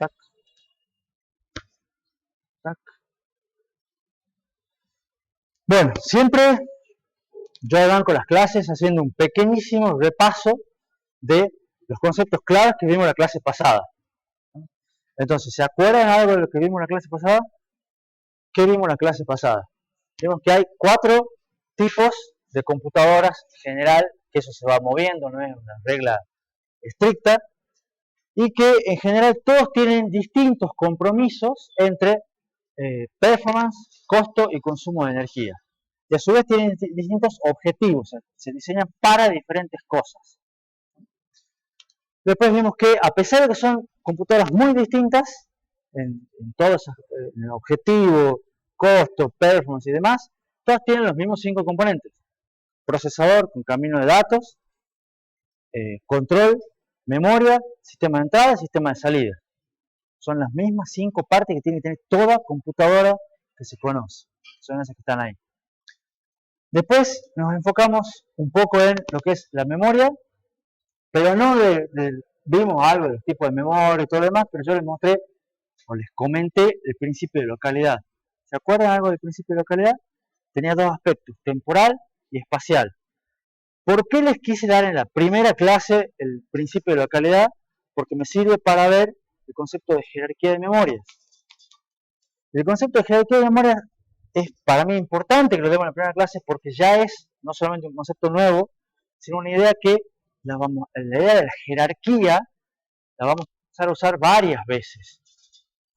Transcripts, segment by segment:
tac, tac. Bueno, siempre yo arranco las clases haciendo un pequeñísimo repaso de los conceptos claves que vimos en la clase pasada. Entonces, ¿se acuerdan algo de lo que vimos en la clase pasada? ¿Qué vimos en la clase pasada? Vimos que hay 4 tipos de computadoras en general, que eso se va moviendo, no es una regla estricta, y que en general todos tienen distintos compromisos entre performance, costo y consumo de energía. Y a su vez tienen distintos objetivos, se diseñan para diferentes cosas. Después vimos que a pesar de que son computadoras muy distintas en todo ese en objetivo, costo, performance y demás, todas tienen los mismos 5 componentes. Procesador con camino de datos, control, memoria, sistema de entrada y sistema de salida. Son las mismas 5 partes que tiene que tener toda computadora que se conoce. Son esas que están ahí. Después nos enfocamos un poco en lo que es la memoria, pero no vimos algo del tipo de memoria y todo lo demás, pero yo les mostré o les comenté el principio de localidad. ¿Se acuerdan algo del principio de localidad? Tenía 2 aspectos, temporal y espacial. ¿Por qué les quise dar en la primera clase el principio de localidad? Porque me sirve para ver el concepto de jerarquía de memorias. El concepto de jerarquía de memorias es para mí importante que lo demos en la primera clase porque ya es no solamente un concepto nuevo, sino una idea que la idea de la jerarquía la vamos a empezar a usar varias veces,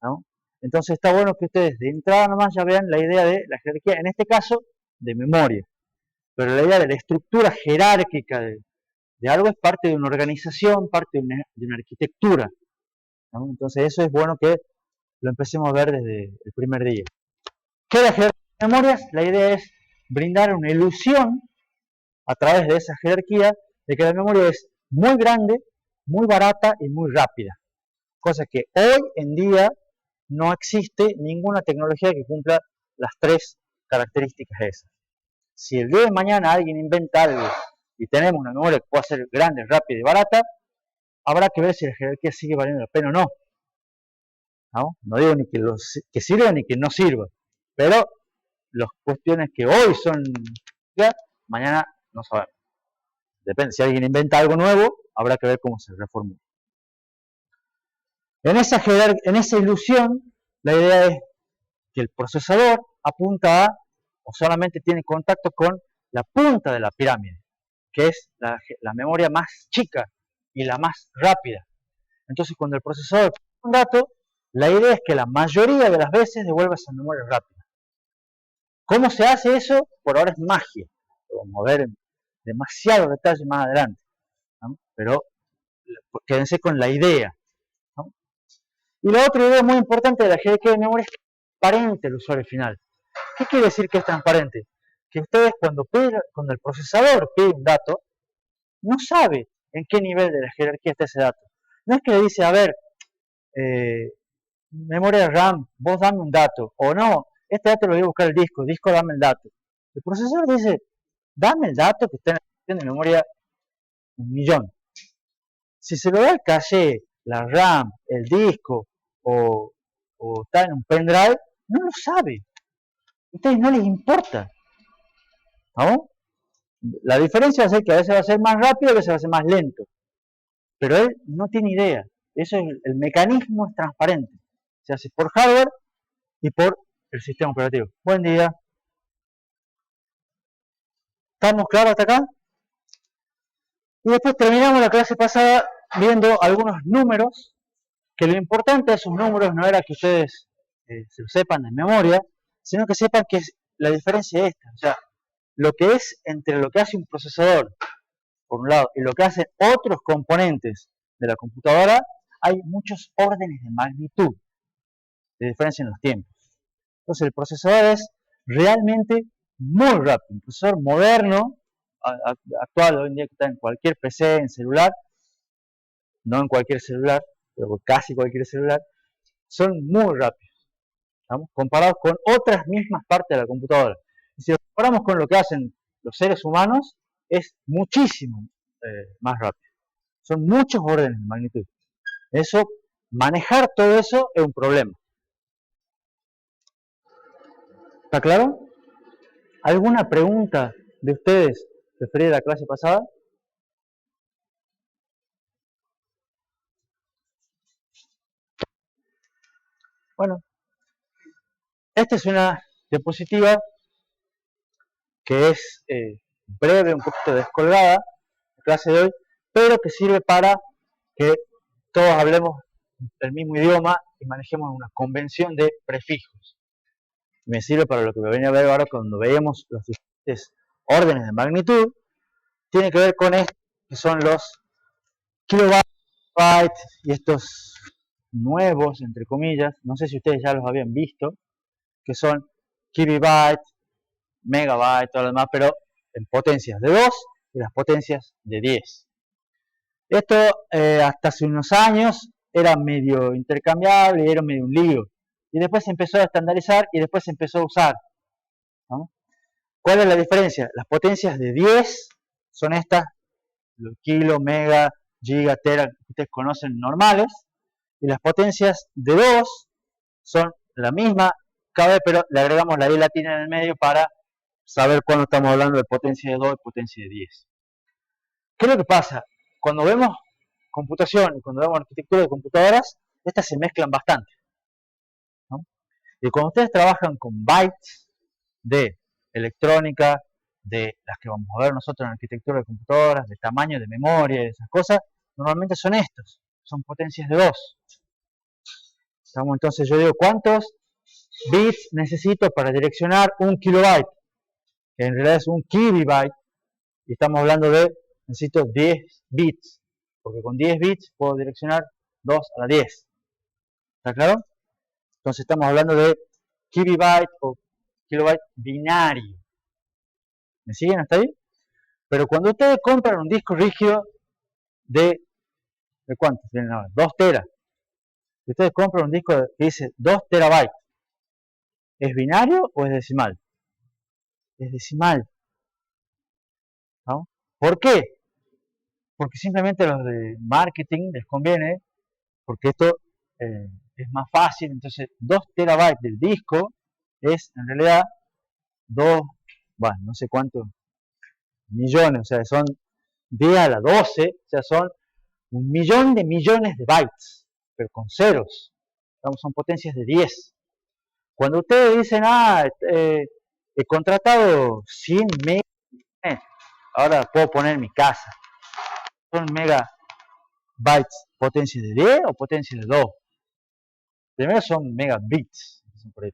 ¿no? Entonces está bueno que ustedes de entrada nomás ya vean la idea de la jerarquía, en este caso de memoria, pero la idea de la estructura jerárquica de algo es parte de una organización, parte de una arquitectura, ¿no? Entonces eso es bueno que lo empecemos a ver desde el primer día. ¿Qué es la jerarquía de memorias? La idea es brindar una ilusión a través de esa jerarquía de que la memoria es muy grande, muy barata y muy rápida. Cosa que hoy en día no existe ninguna tecnología que cumpla las 3 características esas. Si el día de mañana alguien inventa algo y tenemos una memoria que pueda ser grande, rápida y barata, habrá que ver si la jerarquía sigue valiendo la pena o no. No digo ni que sirva ni que no sirva, pero las cuestiones que hoy son ya, mañana no sabemos. Depende, si alguien inventa algo nuevo, habrá que ver cómo se reformula. En esa ilusión, la idea es que el procesador apunta a, o solamente tiene contacto con la punta de la pirámide, que es la memoria más chica y la más rápida. Entonces, cuando el procesador pide un dato, la idea es que la mayoría de las veces devuelva esa memoria rápida. ¿Cómo se hace eso? Por ahora es magia. Lo vamos a ver en demasiado detalle más adelante, ¿no? Pero quédense con la idea, ¿no? Y la otra idea muy importante de la jerarquía de memoria es que es transparente el usuario final. ¿Qué quiere decir que es transparente? Que ustedes cuando el procesador pide un dato, no sabe en qué nivel de la jerarquía está ese dato. No es que le dice, a ver, memoria RAM, vos dame un dato, o no, este dato lo voy a buscar el disco dame el dato. El procesador dice, dame el dato que está en la sección de memoria 1.000.000. Si se lo da el caché, la RAM, el disco, o está en un pendrive, no lo sabe. A ustedes no les importa, ¿no? La diferencia va a ser que a veces va a ser más rápido, a veces va a ser más lento. Pero él no tiene idea. Eso es, el mecanismo es transparente. Se hace por hardware y por el sistema operativo. Buen día. ¿Estamos claros hasta acá? Y después terminamos la clase pasada viendo algunos números, que lo importante de esos números no era que ustedes se lo sepan de memoria, sino que sepan que la diferencia es esta. O sea, lo que es entre lo que hace un procesador, por un lado, y lo que hacen otros componentes de la computadora, hay muchos órdenes de magnitud de diferencia en los tiempos. Entonces el procesador es realmente muy rápido. Un procesador moderno, actual, hoy en día que está en cualquier PC, en celular, no en cualquier celular, pero casi cualquier celular, son muy rápidos, ¿estamos? Comparados con otras mismas partes de la computadora. Y si lo comparamos con lo que hacen los seres humanos, es muchísimo más rápido. Son muchos órdenes de magnitud. Eso manejar todo eso es un problema. ¿Está claro? ¿Alguna pregunta de ustedes referida a la clase pasada? Bueno, esta es una diapositiva que es breve, un poquito descolgada, la clase de hoy, pero que sirve para que todos hablemos el mismo idioma y manejemos una convención de prefijos. Me sirve para lo que me venía a ver ahora cuando veíamos los diferentes órdenes de magnitud. Tiene que ver con esto, que son los kilobytes y estos nuevos, entre comillas, no sé si ustedes ya los habían visto, que son kilobyte, megabyte, todo lo demás, pero en potencias de 2 y las potencias de 10. Esto hasta hace unos años era medio intercambiable y era medio un lío. Y después se empezó a estandarizar y después se empezó a usar, ¿no? ¿Cuál es la diferencia? Las potencias de 10 son estas, los kilo, mega, giga, tera, que ustedes conocen normales, y las potencias de 2 son la misma, pero le agregamos la I latina en el medio para saber cuándo estamos hablando de potencia de 2 y potencia de 10. ¿Qué es lo que pasa? Cuando vemos computación y cuando vemos arquitectura de computadoras, estas se mezclan bastante, ¿no? Y cuando ustedes trabajan con bytes de electrónica, de las que vamos a ver nosotros en arquitectura de computadoras, de tamaño de memoria y esas cosas, normalmente son estos, son potencias de 2. Entonces yo digo, ¿cuántos bits necesito para direccionar un kilobyte? Que en realidad es un kilobyte, y estamos hablando de, necesito 10 bits, porque con 10 bits puedo direccionar 2 a la 10. ¿Está claro? Entonces estamos hablando de kilobyte o kilobyte binario. ¿Me siguen hasta ahí? Pero cuando ustedes compran un disco rígido ¿de cuántos tienen ahora? 2 teras. Si ustedes compran un disco que dice 2 terabytes, ¿es binario o es decimal? Es decimal, ¿no? ¿Por qué? Porque simplemente a los de marketing les conviene, porque esto es más fácil. Entonces 2 terabytes del disco es en realidad 2, bueno, no sé cuántos millones, o sea, son 10 a la 12, o sea, son 1.000.000 de millones de bytes, pero con ceros, son potencias de 10. Cuando ustedes dicen, he contratado 100 megas, ahora puedo poner en mi casa, ¿son megabytes potencia de 10 o potencia de 2? Primero son megabits,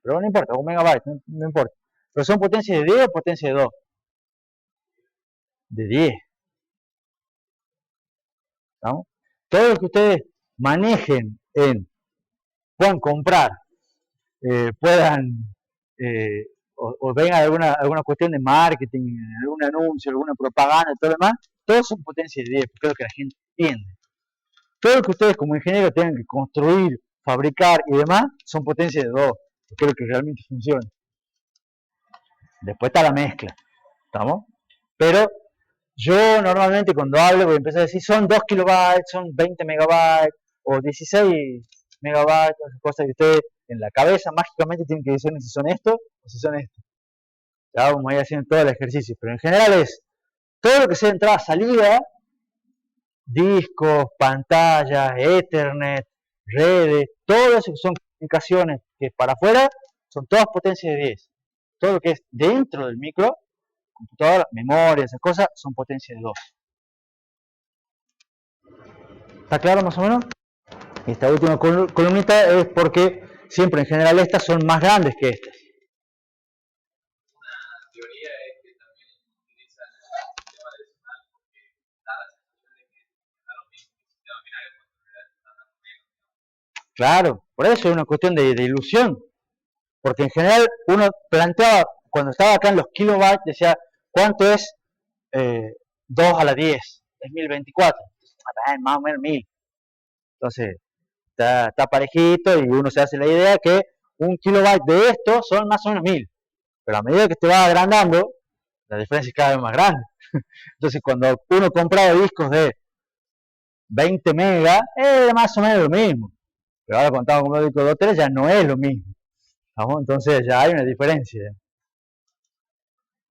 pero no importa, o megabytes, no importa. Pero son potencia de 10 o potencia de 2? De 10. ¿No? Todo lo que ustedes manejen puedan comprar, puedan, o venga alguna cuestión de marketing, algún anuncio, alguna propaganda, todo lo demás, todos son potencia de 10, porque es lo que la gente entiende. Todo lo que ustedes como ingenieros tengan que construir, fabricar y demás, son potencia de 2, porque es lo que realmente funciona. Después está la mezcla, ¿estamos? Pero yo normalmente cuando hablo voy a empezar a decir son 2 kilobytes, son 20 megabytes, o 16 megabytes, cosas que ustedes en la cabeza mágicamente tienen que decir si son esto o si son esto. Ya vamos a ir haciendo todo el ejercicio, pero en general es todo lo que sea entrada, salida, discos, pantallas, Ethernet, redes, todo eso que son comunicaciones que para afuera son todas potencias de 10. Todo lo que es dentro del micro, computadora, memoria, esas cosas, son potencias de 2. ¿Está claro más o menos? Esta última columnita es porque siempre en general estas son más grandes que estas. Una teoría es que también utilizan el sistema decimal porque da la sensación de que da lo mismo que el sistema binario cuando en realidad están dando menos. Claro, por eso es una cuestión de ilusión. Porque en general uno planteaba, cuando estaba acá en los kilobytes, decía, ¿cuánto es 2 a la 10? Es 1024. Más o menos 1000. Entonces, está parejito y uno se hace la idea que un kilobyte de esto son más o menos 1000. Pero a medida que te va agrandando, la diferencia es cada vez más grande. Entonces, cuando uno compraba discos de 20 megas, era más o menos lo mismo. Pero ahora cuando estamos con un disco de 2 teras ya no es lo mismo. ¿Vamos? Entonces ya hay una diferencia.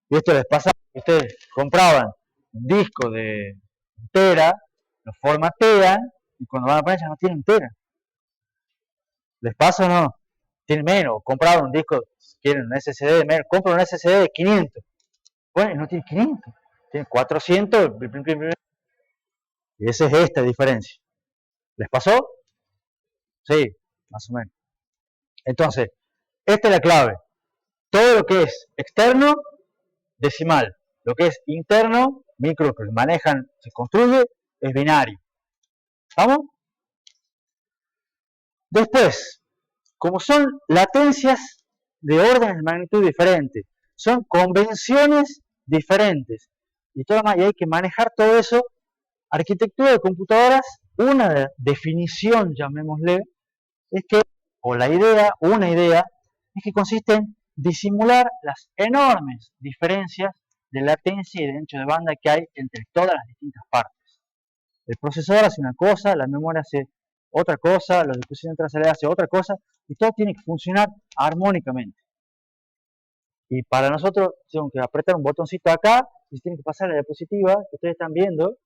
Y esto les pasa que ustedes compraban un disco de 1 tera, lo formatean y cuando van a poner ya no tienen 1 tera. ¿Les pasa o no? Tienen menos. Compraban un disco, si quieren un SSD de menos, compran un SSD de 500. Bueno, no tiene 500, tiene 400. Y esa es esta diferencia. ¿Les pasó? Sí, más o menos. Entonces, esta es la clave. Todo lo que es externo, decimal. Lo que es interno, micro que manejan, se construye, es binario. ¿Vamos? Después, como son latencias de órdenes de magnitud diferentes, son convenciones diferentes, y hay que manejar todo eso. Arquitectura de computadoras, una definición, llamémosle, es que, o la idea, una idea, es que consiste en disimular las enormes diferencias de latencia y de ancho de banda que hay entre todas las distintas partes. El procesador hace una cosa, la memoria hace otra cosa, la disposición trasera hace otra cosa, y todo tiene que funcionar armónicamente. Y para nosotros, tengo que apretar un botoncito acá, y se tiene que pasar la diapositiva que ustedes están viendo,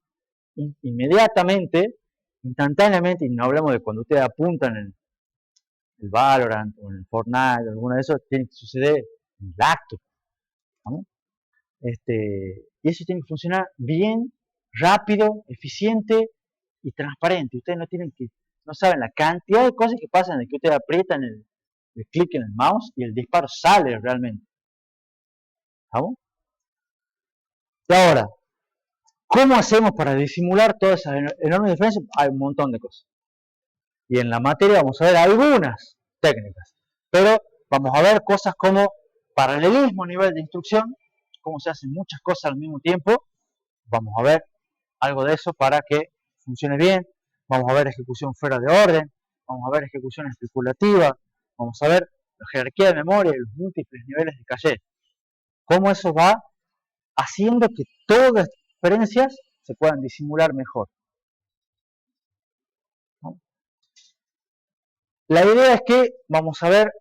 inmediatamente, instantáneamente, y no hablamos de cuando ustedes apuntan en el Valorant o en el Fortnite, alguno de esos, tiene que suceder en el acto. ¿No? Y eso tiene que funcionar bien, rápido, eficiente y transparente. Ustedes no saben la cantidad de cosas que pasan de que ustedes aprietan el clic en el mouse y el disparo sale realmente. ¿Vamos? Y ahora, ¿cómo hacemos para disimular todas esas enormes diferencias? Hay un montón de cosas. Y en la materia vamos a ver algunas técnicas. Pero vamos a ver cosas como paralelismo a nivel de instrucción, cómo se hacen muchas cosas al mismo tiempo. Vamos a ver algo de eso para que funcione bien. Vamos a ver ejecución fuera de orden. Vamos a ver ejecución especulativa. Vamos a ver la jerarquía de memoria y los múltiples niveles de caché. Cómo eso va haciendo que todas las diferencias se puedan disimular mejor. ¿No? La idea es que vamos a ver,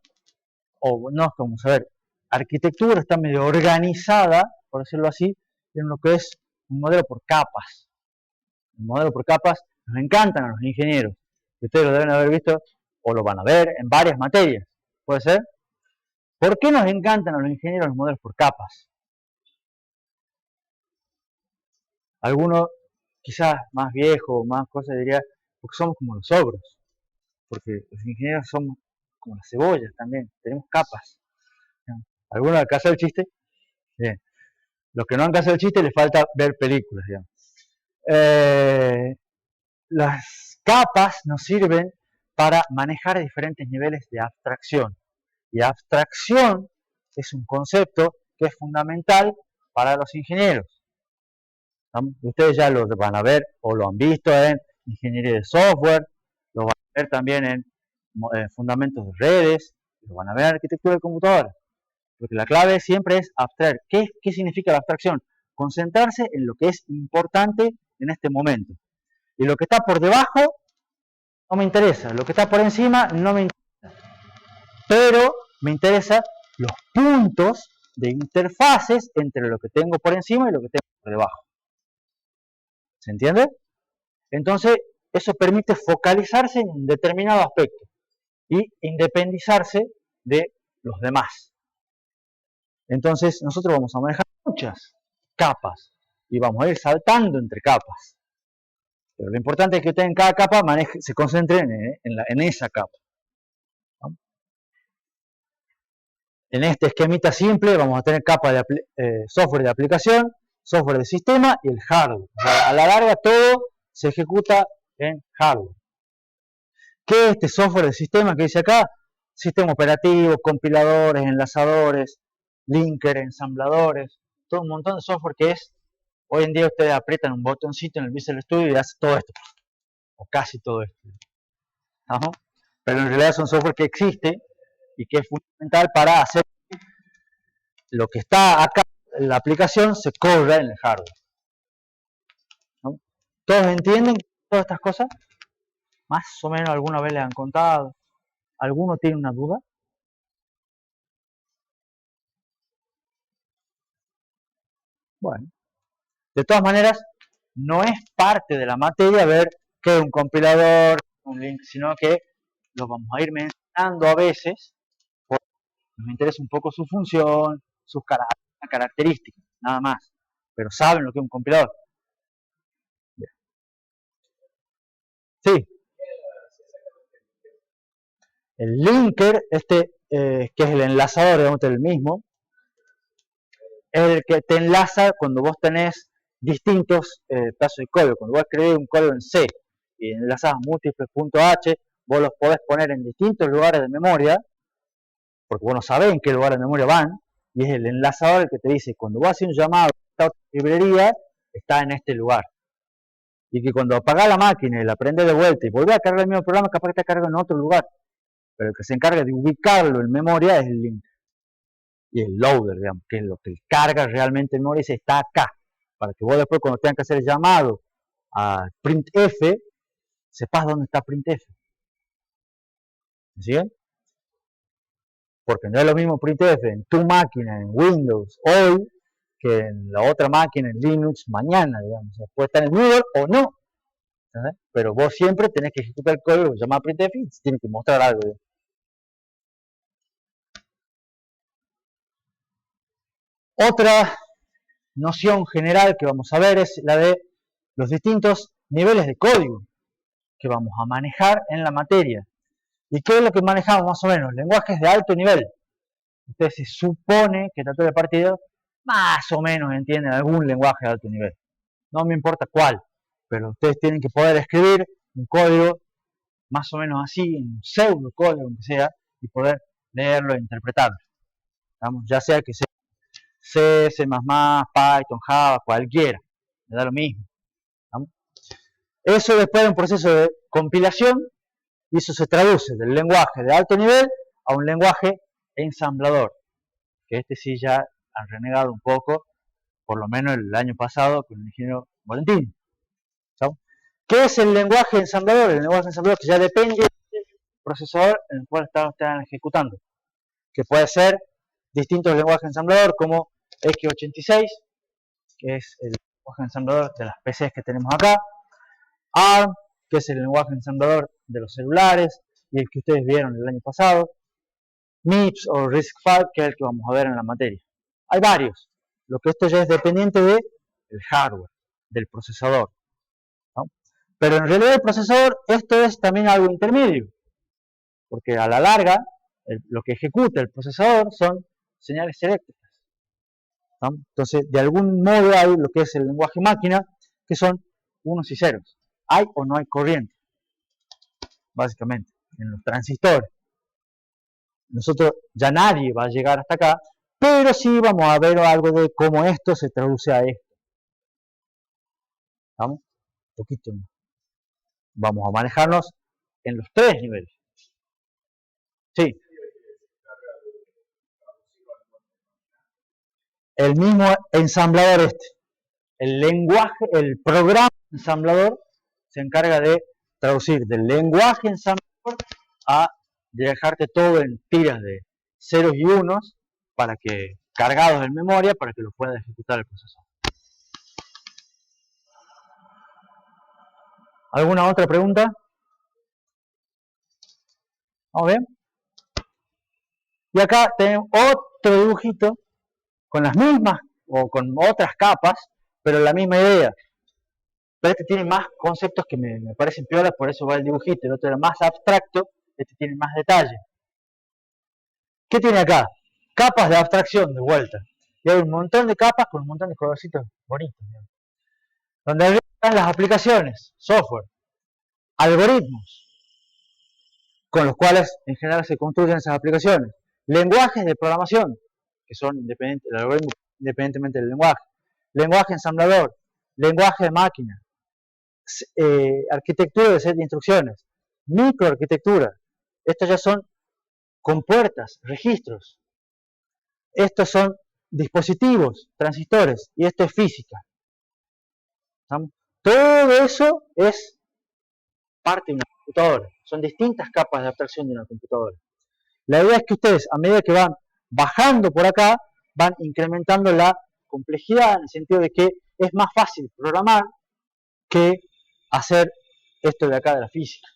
o no vamos a ver, arquitectura está medio organizada, por decirlo así, en lo que es un modelo por capas. El modelo por capas nos encantan a los ingenieros. Ustedes lo deben haber visto o lo van a ver en varias materias. ¿Puede ser? ¿Por qué nos encantan a los ingenieros los modelos por capas? Algunos, quizás más viejos, más cosas, diría, porque somos como los ogros. Porque los ingenieros somos como las cebollas también, tenemos capas. ¿Algunos han casado el chiste? Bien. Los que no han casado el chiste les falta ver películas, digamos. Las capas nos sirven para manejar diferentes niveles de abstracción. Y abstracción es un concepto que es fundamental para los ingenieros. Ustedes ya lo van a ver o lo han visto en ingeniería de software, lo van a ver también en fundamentos de redes, lo van a ver en arquitectura de computadoras. Porque la clave siempre es abstraer. ¿Qué significa la abstracción? Concentrarse en lo que es importante en este momento. Y lo que está por debajo no me interesa. Lo que está por encima no me interesa. Pero me interesan los puntos de interfaces entre lo que tengo por encima y lo que tengo por debajo. ¿Se entiende? Entonces, eso permite focalizarse en un determinado aspecto y independizarse de los demás. Entonces, nosotros vamos a manejar muchas capas y vamos a ir saltando entre capas. Pero lo importante es que ustedes en cada capa se concentren en esa capa. ¿No? En este esquemita simple vamos a tener capa de software de aplicación, software de sistema y el hardware. O sea, a la larga todo se ejecuta en hardware. ¿Qué es este software de sistema que dice acá? Sistema operativo, compiladores, enlazadores, linker, ensambladores, todo un montón de software que es, hoy en día ustedes aprietan un botoncito en el Visual Studio y hace todo esto, o casi todo esto. ¿No? Pero en realidad son software que existe y que es fundamental para hacer lo que está acá en la aplicación se corra en el hardware. ¿No? ¿Todos entienden todas estas cosas? Más o menos alguna vez les han contado. ¿Alguno tiene una duda? Bueno, de todas maneras, no es parte de la materia ver qué es un compilador, un link, sino que lo vamos a ir mencionando a veces, porque nos interesa un poco su función, sus características, nada más. Pero saben lo que es un compilador. Bien. Sí. El linker, que es el enlazador, digamos, el mismo, es el que te enlaza cuando vos tenés distintos pedazos de código. Cuando vos escribís un código en C y enlazás múltiples .h, vos los podés poner en distintos lugares de memoria, porque vos no sabés en qué lugar de memoria van, y es el enlazador el que te dice, cuando vos haces un llamado a esta otra librería, está en este lugar. Y que cuando apagás la máquina y la prendés de vuelta y volvés a cargar el mismo programa, capaz que te carga en otro lugar. Pero el que se encarga de ubicarlo en memoria es el link. Y el loader, digamos, que es lo que carga realmente en memoria y dice, está acá. Para que vos después, cuando tengas que hacer el llamado a printf, sepas dónde está printf. ¿Me siguen? Porque no es lo mismo printf en tu máquina, en Windows, hoy, que en la otra máquina, en Linux, mañana, digamos. O sea, puede estar en Google o no. ¿Sabes? Pero vos siempre tenés que ejecutar el código llamado printf y tiene que mostrar algo. ¿Digamos? Otra noción general que vamos a ver es la de los distintos niveles de código que vamos a manejar en la materia. ¿Y qué es lo que manejamos más o menos? Lenguajes de alto nivel. Entonces se supone que la teoría de partido más o menos entienden algún lenguaje de alto nivel. No me importa cuál, pero ustedes tienen que poder escribir un código más o menos así, un pseudo código, aunque sea, y poder leerlo e interpretarlo. ¿Vamos? Ya sea que sea C, C++, Python, Java, cualquiera, me da lo mismo. ¿Vamos? Eso después de un proceso de compilación, y eso se traduce del lenguaje de alto nivel a un lenguaje ensamblador, que sí ya han renegado un poco, por lo menos el año pasado con el ingeniero Valentín. ¿Sabes? ¿Qué es el lenguaje ensamblador? El lenguaje ensamblador que ya depende del procesador en el cual están ejecutando, que puede ser distintos lenguajes ensamblador como x86, que es el lenguaje ensamblador de las PCs que tenemos acá, ARM, que es el lenguaje ensamblador de los celulares y el que ustedes vieron el año pasado, MIPS o RISC-V, que es el que vamos a ver en la materia. Hay varios, lo que esto ya es dependiente del hardware, del procesador. ¿No? Pero en realidad el procesador, esto es también algo intermedio, porque a la larga, lo que ejecuta el procesador son señales eléctricas. ¿No? Entonces, de algún modo hay lo que es el lenguaje máquina, que son unos y ceros. Hay o no hay corriente, básicamente, en los transistores. Nosotros, ya nadie va a llegar hasta acá, pero sí vamos a ver algo de cómo esto se traduce a esto. ¿Vamos? Un poquito. Vamos a manejarnos en los tres niveles. Sí. El mismo ensamblador el lenguaje, el programa ensamblador se encarga de traducir del lenguaje ensamblador a dejarte todo en tiras de ceros y unos para que, cargados en memoria, para que lo pueda ejecutar el procesador. ¿Alguna otra pregunta? ¿Vamos bien? Y acá tenemos otro dibujito con las mismas o con otras capas, pero la misma idea. Pero este tiene más conceptos que me parecen peores, por eso va el dibujito. El otro era más abstracto, este tiene más detalle. ¿Qué tiene acá? Capas de abstracción de vuelta. Y hay un montón de capas con un montón de colorcitos bonitos. ¿No? Donde están las aplicaciones, software, algoritmos, con los cuales en general se construyen esas aplicaciones. Lenguajes de programación, que son independientes, el algoritmo independientemente del lenguaje. Lenguaje ensamblador, lenguaje de máquina, arquitectura de set de instrucciones, microarquitectura. Estos ya son compuertas, registros. Estos son dispositivos, transistores, y esto es física. ¿Estamos? Todo eso es parte de una computadora. Son distintas capas de abstracción de una computadora. La idea es que ustedes, a medida que van bajando por acá, van incrementando la complejidad, en el sentido de que es más fácil programar que hacer esto de acá de la física.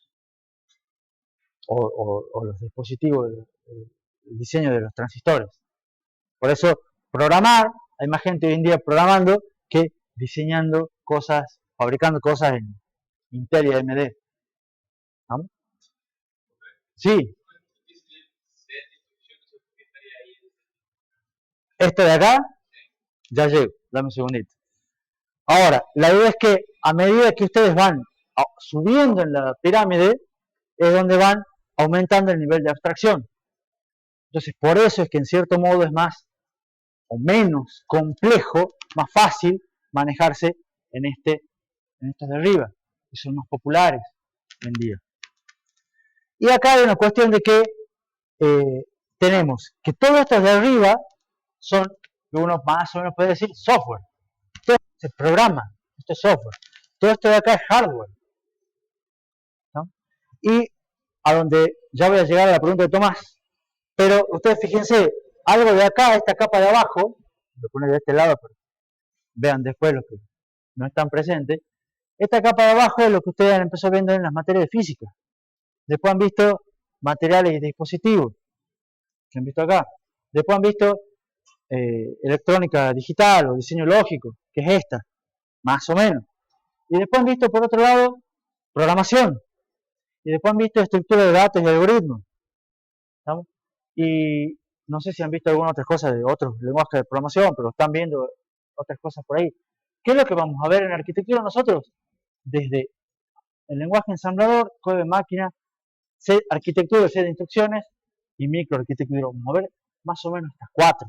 O los dispositivos, el diseño de los transistores. Por eso, programar, hay más gente hoy en día programando que diseñando cosas, fabricando cosas en Intel y AMD. ¿No? Sí. Esto de acá, ya llego, dame un segundito. Ahora, la idea es que a medida que ustedes van subiendo en la pirámide, es donde van aumentando el nivel de abstracción. Entonces, por eso es que en cierto modo es más o menos complejo, más fácil manejarse en estos de arriba, que son más populares hoy en día. Y acá hay una cuestión de que tenemos que todos estos de arriba son, que uno más o menos puede decir, software. Esto se programa, esto es software. Todo esto de acá es hardware. ¿No? Y a donde ya voy a llegar a la pregunta de Tomás, pero ustedes fíjense, algo de acá, esta capa de abajo, voy a poner de este lado, pero vean después los que no están presentes, esta capa de abajo es lo que ustedes han empezado viendo en las materias de física. Después han visto materiales y dispositivos, que han visto acá. Después han visto electrónica digital o diseño lógico, que es esta, más o menos. Y después han visto, por otro lado, programación. Y después han visto estructura de datos y algoritmos. ¿Estamos? Y no sé si han visto alguna otra cosa de otros lenguajes de programación, pero están viendo otras cosas por ahí. ¿Qué es lo que vamos a ver en arquitectura nosotros? Desde el lenguaje ensamblador, código de máquina, arquitectura de serie de instrucciones y microarquitectura. Vamos a ver más o menos estas 4.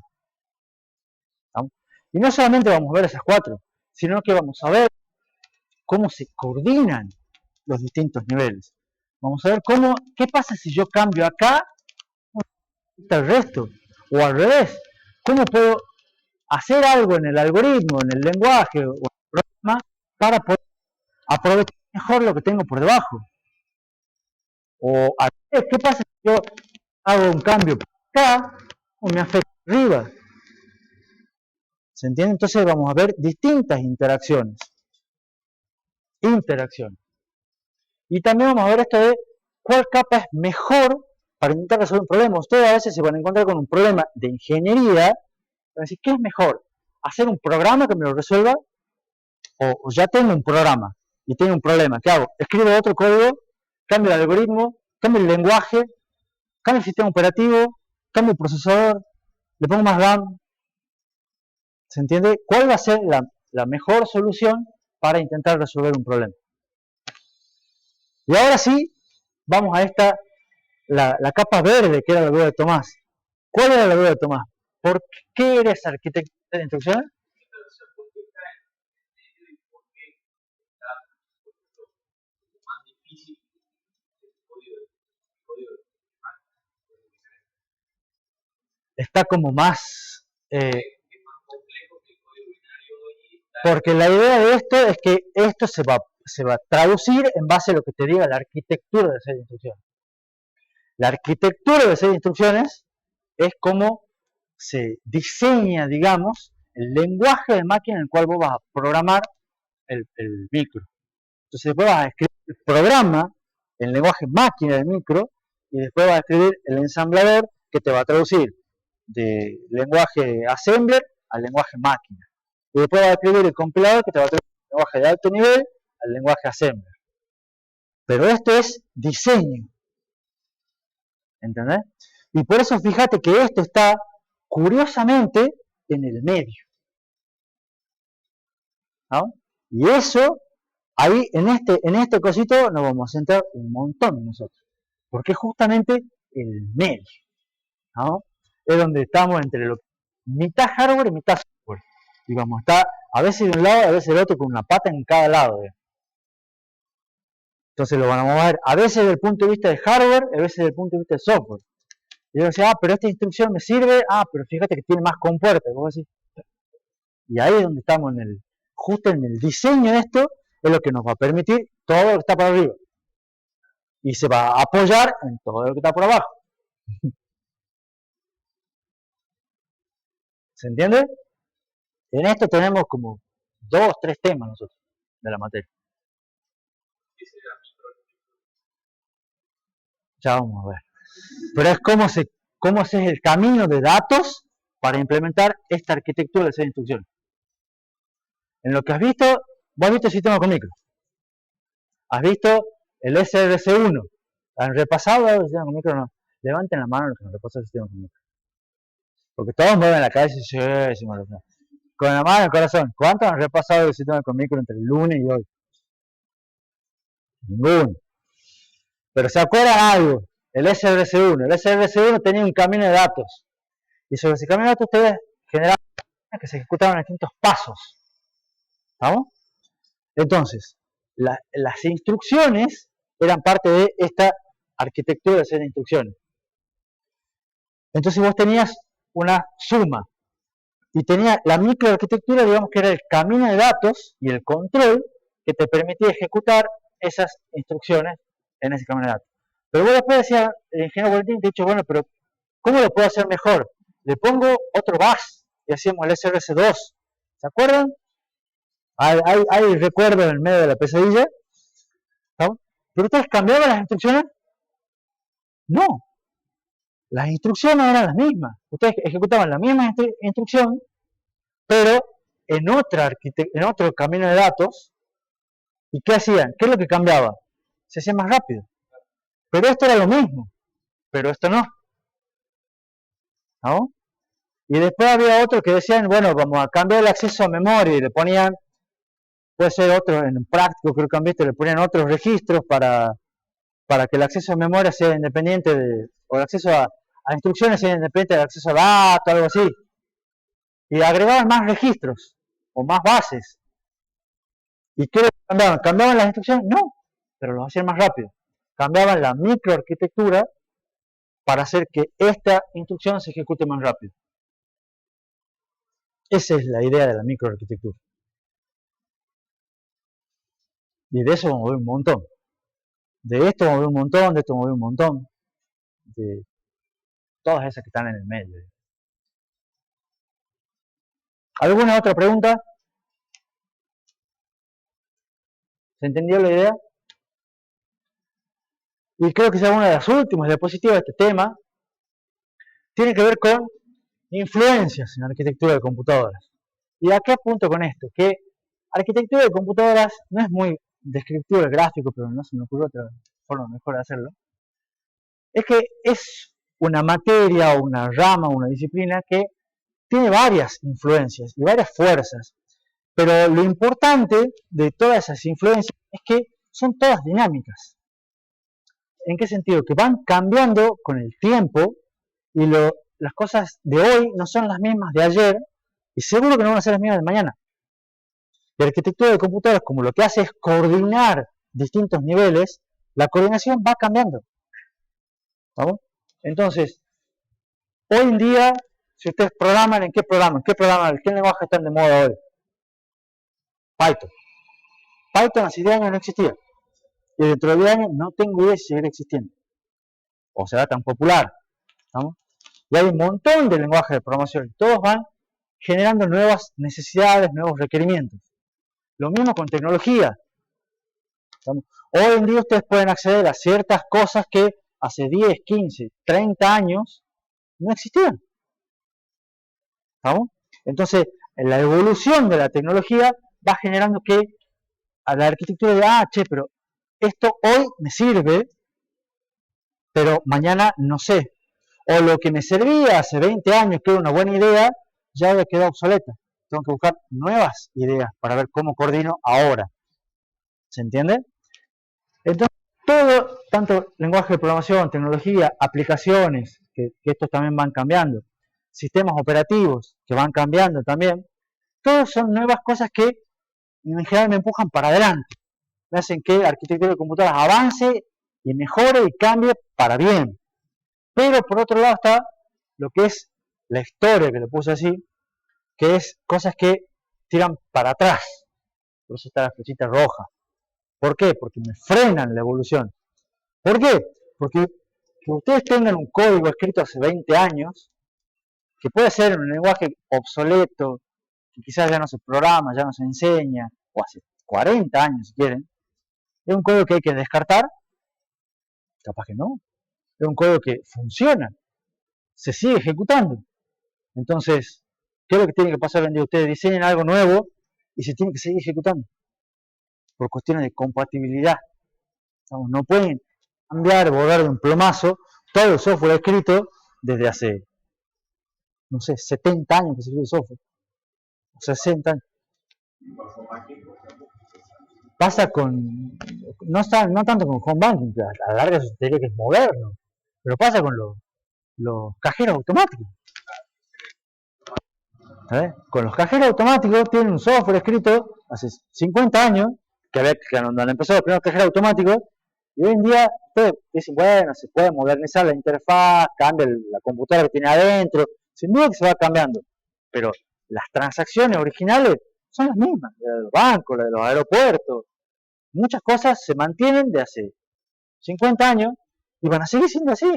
¿Estamos? Y no solamente vamos a ver esas 4, sino que vamos a ver cómo se coordinan los distintos niveles. Vamos a ver qué pasa si yo cambio acá el resto, o al revés, cómo puedo hacer algo en el algoritmo, en el lenguaje o en el programa para poder aprovechar mejor lo que tengo por debajo. O al revés, ¿qué pasa si yo hago un cambio por acá o me afecta arriba? ¿Se entiende? Entonces vamos a ver distintas interacciones. Y también vamos a ver esto de cuál capa es mejor para intentar resolver un problema. Ustedes a veces se van a encontrar con un problema de ingeniería, van a decir, ¿qué es mejor? ¿Hacer un programa que me lo resuelva? O ya tengo un programa y tengo un problema. ¿Qué hago? Escribo otro código, cambio el algoritmo, cambio el lenguaje, cambio el sistema operativo, cambio el procesador, le pongo más RAM. ¿Se entiende? ¿Cuál va a ser la mejor solución para intentar resolver un problema? Y ahora sí, vamos a la capa verde, que era la duda de Tomás. ¿Cuál era la duda de Tomás? ¿Por qué eres arquitecto de instrucciones? Está como más... porque la idea de esto es que esto se va a traducir en base a lo que te diga la arquitectura de serie de instrucciones. La arquitectura de serie de instrucciones es como se diseña, digamos, el lenguaje de máquina en el cual vos vas a programar el micro. Entonces después vas a escribir el programa, el lenguaje máquina del micro, y después vas a escribir el ensamblador que te va a traducir de lenguaje assembler al lenguaje máquina. Y después vas a escribir el compilador que te va a traducir del lenguaje de alto nivel al lenguaje assembler. Pero esto es diseño. ¿Entendés? Y por eso fíjate que esto está curiosamente en el medio. ¿No? Y eso, ahí en este cosito nos vamos a centrar un montón nosotros. Porque es justamente el medio. ¿No? Es donde estamos entre mitad hardware y mitad software. Y vamos a estar a veces de un lado, a veces del otro, con una pata en cada lado. Entonces lo vamos a ver a veces desde el punto de vista de hardware, a veces desde el punto de vista de software. Y yo decía, pero esta instrucción me sirve, pero fíjate que tiene más compuertas. Y ahí es donde estamos, justo en el diseño de esto, es lo que nos va a permitir todo lo que está para arriba. y se va a apoyar en todo lo que está por abajo. ¿Se entiende? En esto tenemos como 2, 3 temas nosotros de la materia. Ya vamos a ver. Pero es cómo se es el camino de datos para implementar esta arquitectura de serie de instrucciones. En lo que has visto, vos has visto el sistema con micro. Has visto el SRC1. ¿Han repasado el sistema con micro o no? Levanten la mano los que no repasan el sistema con micro. Porque todos mueven la cabeza y dicen, sí, con la mano en el corazón. ¿Cuántos han repasado el sistema con micro entre el lunes y hoy? Ninguno. Pero ¿se acuerdan algo? El SRC1. El SRC1 tenía un camino de datos. Y sobre ese camino de datos ustedes generaban que se ejecutaban en distintos pasos. ¿Vamos? Entonces, las instrucciones eran parte de esta arquitectura de serie de instrucciones. Entonces vos tenías una suma. Y tenía la microarquitectura, digamos que era el camino de datos y el control que te permitía ejecutar esas instrucciones en ese camino de datos. Pero vos después decía, el ingeniero Valentín te ha dicho, bueno, pero ¿cómo lo puedo hacer mejor? Le pongo otro bus y hacíamos el SRC2. ¿Se acuerdan? Hay recuerdo en el medio de la pesadilla. ¿No? ¿Pero ustedes cambiaban las instrucciones? No. Las instrucciones eran las mismas. Ustedes ejecutaban la misma instrucción, pero en otro camino de datos. ¿Y qué hacían? ¿Qué es lo que cambiaba? Se hacía más rápido. Pero esto era lo mismo. Pero esto no. ¿No? Y después había otros que decían, bueno, vamos a cambiar el acceso a memoria y le ponían, puede ser otro, en práctico creo que han visto, le ponían otros registros para que el acceso a memoria sea independiente o el acceso a instrucciones sea independiente del acceso a datos, algo así. Y agregaban más registros o más bases. ¿Y qué cambiaban? ¿Cambiaban las instrucciones? No, pero lo hacían más rápido. Cambiaban la microarquitectura para hacer que esta instrucción se ejecute más rápido. Esa es la idea de la microarquitectura. Y de eso vamos a ver un montón. De esto vamos a ver un montón, de esto vamos a ver un montón. De todas esas que están en el medio. ¿Alguna otra pregunta? ¿Se entendió la idea? Y creo que sea una de las últimas diapositivas de este tema. Tiene que ver con influencias en la arquitectura de computadoras. ¿Y a qué apunto con esto? Que arquitectura de computadoras no es muy descriptivo el gráfico, pero no se me ocurrió otra forma mejor de hacerlo. Es que es una materia o una rama, una disciplina que tiene varias influencias y varias fuerzas. Pero lo importante de todas esas influencias es que son todas dinámicas. ¿En qué sentido? Que van cambiando con el tiempo y las cosas de hoy no son las mismas de ayer y seguro que no van a ser las mismas de mañana. La arquitectura de computadoras, como lo que hace es coordinar distintos niveles, la coordinación va cambiando. ¿Vamos? Entonces, hoy en día, si ustedes programan, ¿en qué programan? ¿Qué lenguaje están de moda hoy? Python. Python hace 10 años no existía. Y dentro de 10 años no tengo idea si seguirá existiendo. O será tan popular. ¿Vamos? Y hay un montón de lenguajes de programación. Todos van generando nuevas necesidades, nuevos requerimientos. Lo mismo con tecnología. ¿Vamos? Hoy en día ustedes pueden acceder a ciertas cosas que hace 10, 15, 30 años no existían. ¿Vamos? Entonces, la evolución de la tecnología va generando que a la arquitectura de, pero esto hoy me sirve, pero mañana no sé. O lo que me servía hace 20 años, que era una buena idea, ya había quedado obsoleta. Tengo que buscar nuevas ideas para ver cómo coordino ahora. ¿Se entiende? Entonces, todo, tanto lenguaje de programación, tecnología, aplicaciones, que estos también van cambiando, sistemas operativos, que van cambiando también, todos son nuevas cosas que en general me empujan para adelante. Me hacen que la arquitectura de computadoras avance y mejore y cambie para bien. Pero por otro lado está lo que es la historia, que le puse así, que es cosas que tiran para atrás. Por eso está la flechita roja. ¿Por qué? Porque me frenan la evolución. ¿Por qué? Porque que ustedes tengan un código escrito hace 20 años, que puede ser un lenguaje obsoleto, que quizás ya no se programa, ya no se enseña, o hace 40 años si quieren, es un código que hay que descartar, capaz que no, es un código que funciona, se sigue ejecutando. Entonces, ¿qué es lo que tiene que pasar hoy en día? Ustedes diseñan algo nuevo y se tiene que seguir ejecutando por cuestiones de compatibilidad. No pueden cambiar, borrar de un plomazo todo el software escrito desde hace, no sé, 70 años que se escribe el software, o 60 años. Pasa con, no tanto con home banking, que a la larga eso diría que es moderno, pero pasa con los cajeros automáticos. ¿Sabes? Con los cajeros automáticos tienen un software escrito hace 50 años, que cuando empezó los primeros cajeros automáticos, y hoy en día ustedes dicen, bueno, se puede modernizar la interfaz, cambia la computadora que tiene adentro, sin duda que se va cambiando, pero las transacciones originales son las mismas, la de los bancos, la de los aeropuertos, muchas cosas se mantienen de hace 50 años y van a seguir siendo así,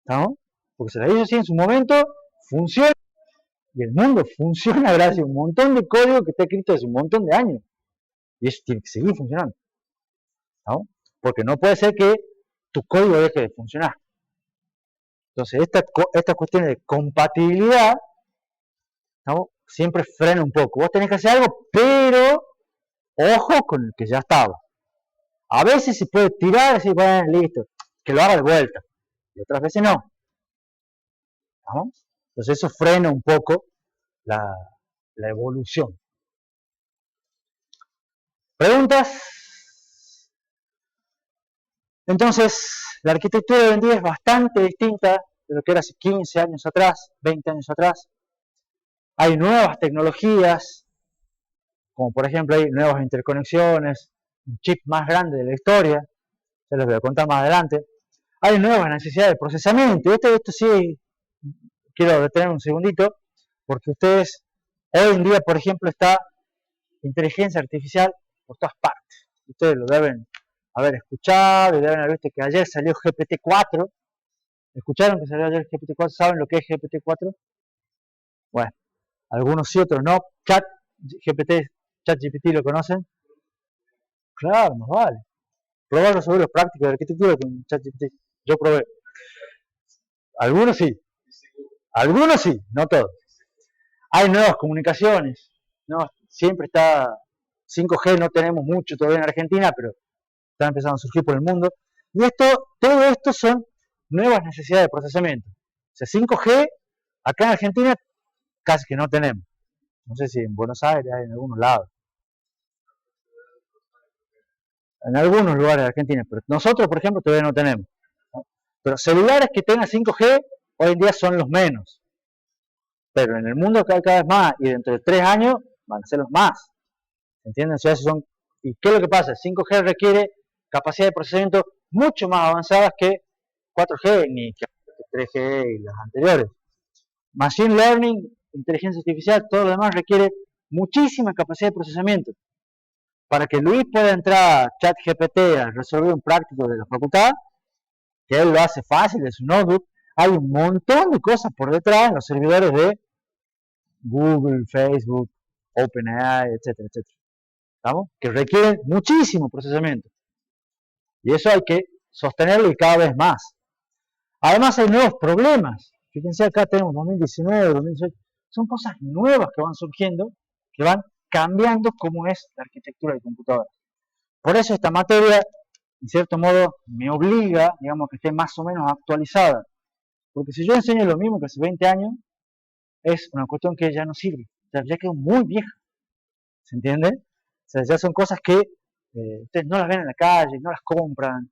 ¿no? Porque se las hizo así en su momento, funciona, y el mundo funciona gracias a un montón de código que está escrito hace un montón de años, y eso tiene que seguir funcionando, ¿no? Porque no puede ser que tu código deje de funcionar. Entonces, esta cuestión de compatibilidad, ¿no? Siempre frena un poco. Vos tenés que hacer algo, pero ojo con el que ya estaba. A veces se puede tirar y decir, bueno, listo, que lo haga de vuelta. Y otras veces no. ¿No? Entonces eso frena un poco la evolución. ¿Preguntas? Entonces, la arquitectura de hoy en día es bastante distinta de lo que era hace 15 años atrás, 20 años atrás. Hay nuevas tecnologías, como por ejemplo hay nuevas interconexiones, un chip más grande de la historia, se los voy a contar más adelante. Hay nuevas necesidades de procesamiento, y esto sí quiero detener un segundito, porque ustedes, hoy en día, por ejemplo, está inteligencia artificial por todas partes. Ustedes lo deben haber escuchado, y deben haber visto que ayer salió GPT-4. ¿Escucharon que salió ayer GPT-4? ¿Saben lo que es GPT-4? Bueno, algunos sí, otros no. ChatGPT lo conocen. Claro, más vale. Probar los modelos prácticos de arquitectura con ChatGPT. Yo probé. Algunos sí, no todos. Hay nuevas comunicaciones, ¿no? Siempre está 5G, no tenemos mucho todavía en Argentina, pero están empezando a surgir por el mundo. Y todo esto son nuevas necesidades de procesamiento. O sea, 5G, acá en Argentina casi que no tenemos. No sé si en Buenos Aires hay en algunos lados. En algunos lugares de Argentina, pero nosotros, por ejemplo, todavía no tenemos, ¿no? Pero celulares que tengan 5G hoy en día son los menos. Pero en el mundo que hay cada vez más, y dentro de 3 años van a ser los más. ¿Entienden? O sea, ¿y qué es lo que pasa? 5G requiere capacidad de procesamiento mucho más avanzadas que 4G ni que 3G y las anteriores. Machine Learning, inteligencia artificial, todo lo demás requiere muchísima capacidad de procesamiento. Para que Luis pueda entrar a ChatGPT a resolver un práctico de la facultad, que él lo hace fácil de su notebook, hay un montón de cosas por detrás en los servidores de Google, Facebook, OpenAI, etcétera, etcétera. ¿Estamos? Que requieren muchísimo procesamiento. Y eso hay que sostenerlo y cada vez más. Además hay nuevos problemas. Fíjense, acá tenemos 2019, 2018. Son cosas nuevas que van surgiendo, que van cambiando cómo es la arquitectura de computadoras. Por eso esta materia, en cierto modo, me obliga, digamos, que esté más o menos actualizada. Porque si yo enseño lo mismo que hace 20 años, es una cuestión que ya no sirve. Ya quedó muy vieja. ¿Se entiende? O sea, ya son cosas que ustedes no las ven en la calle, no las compran.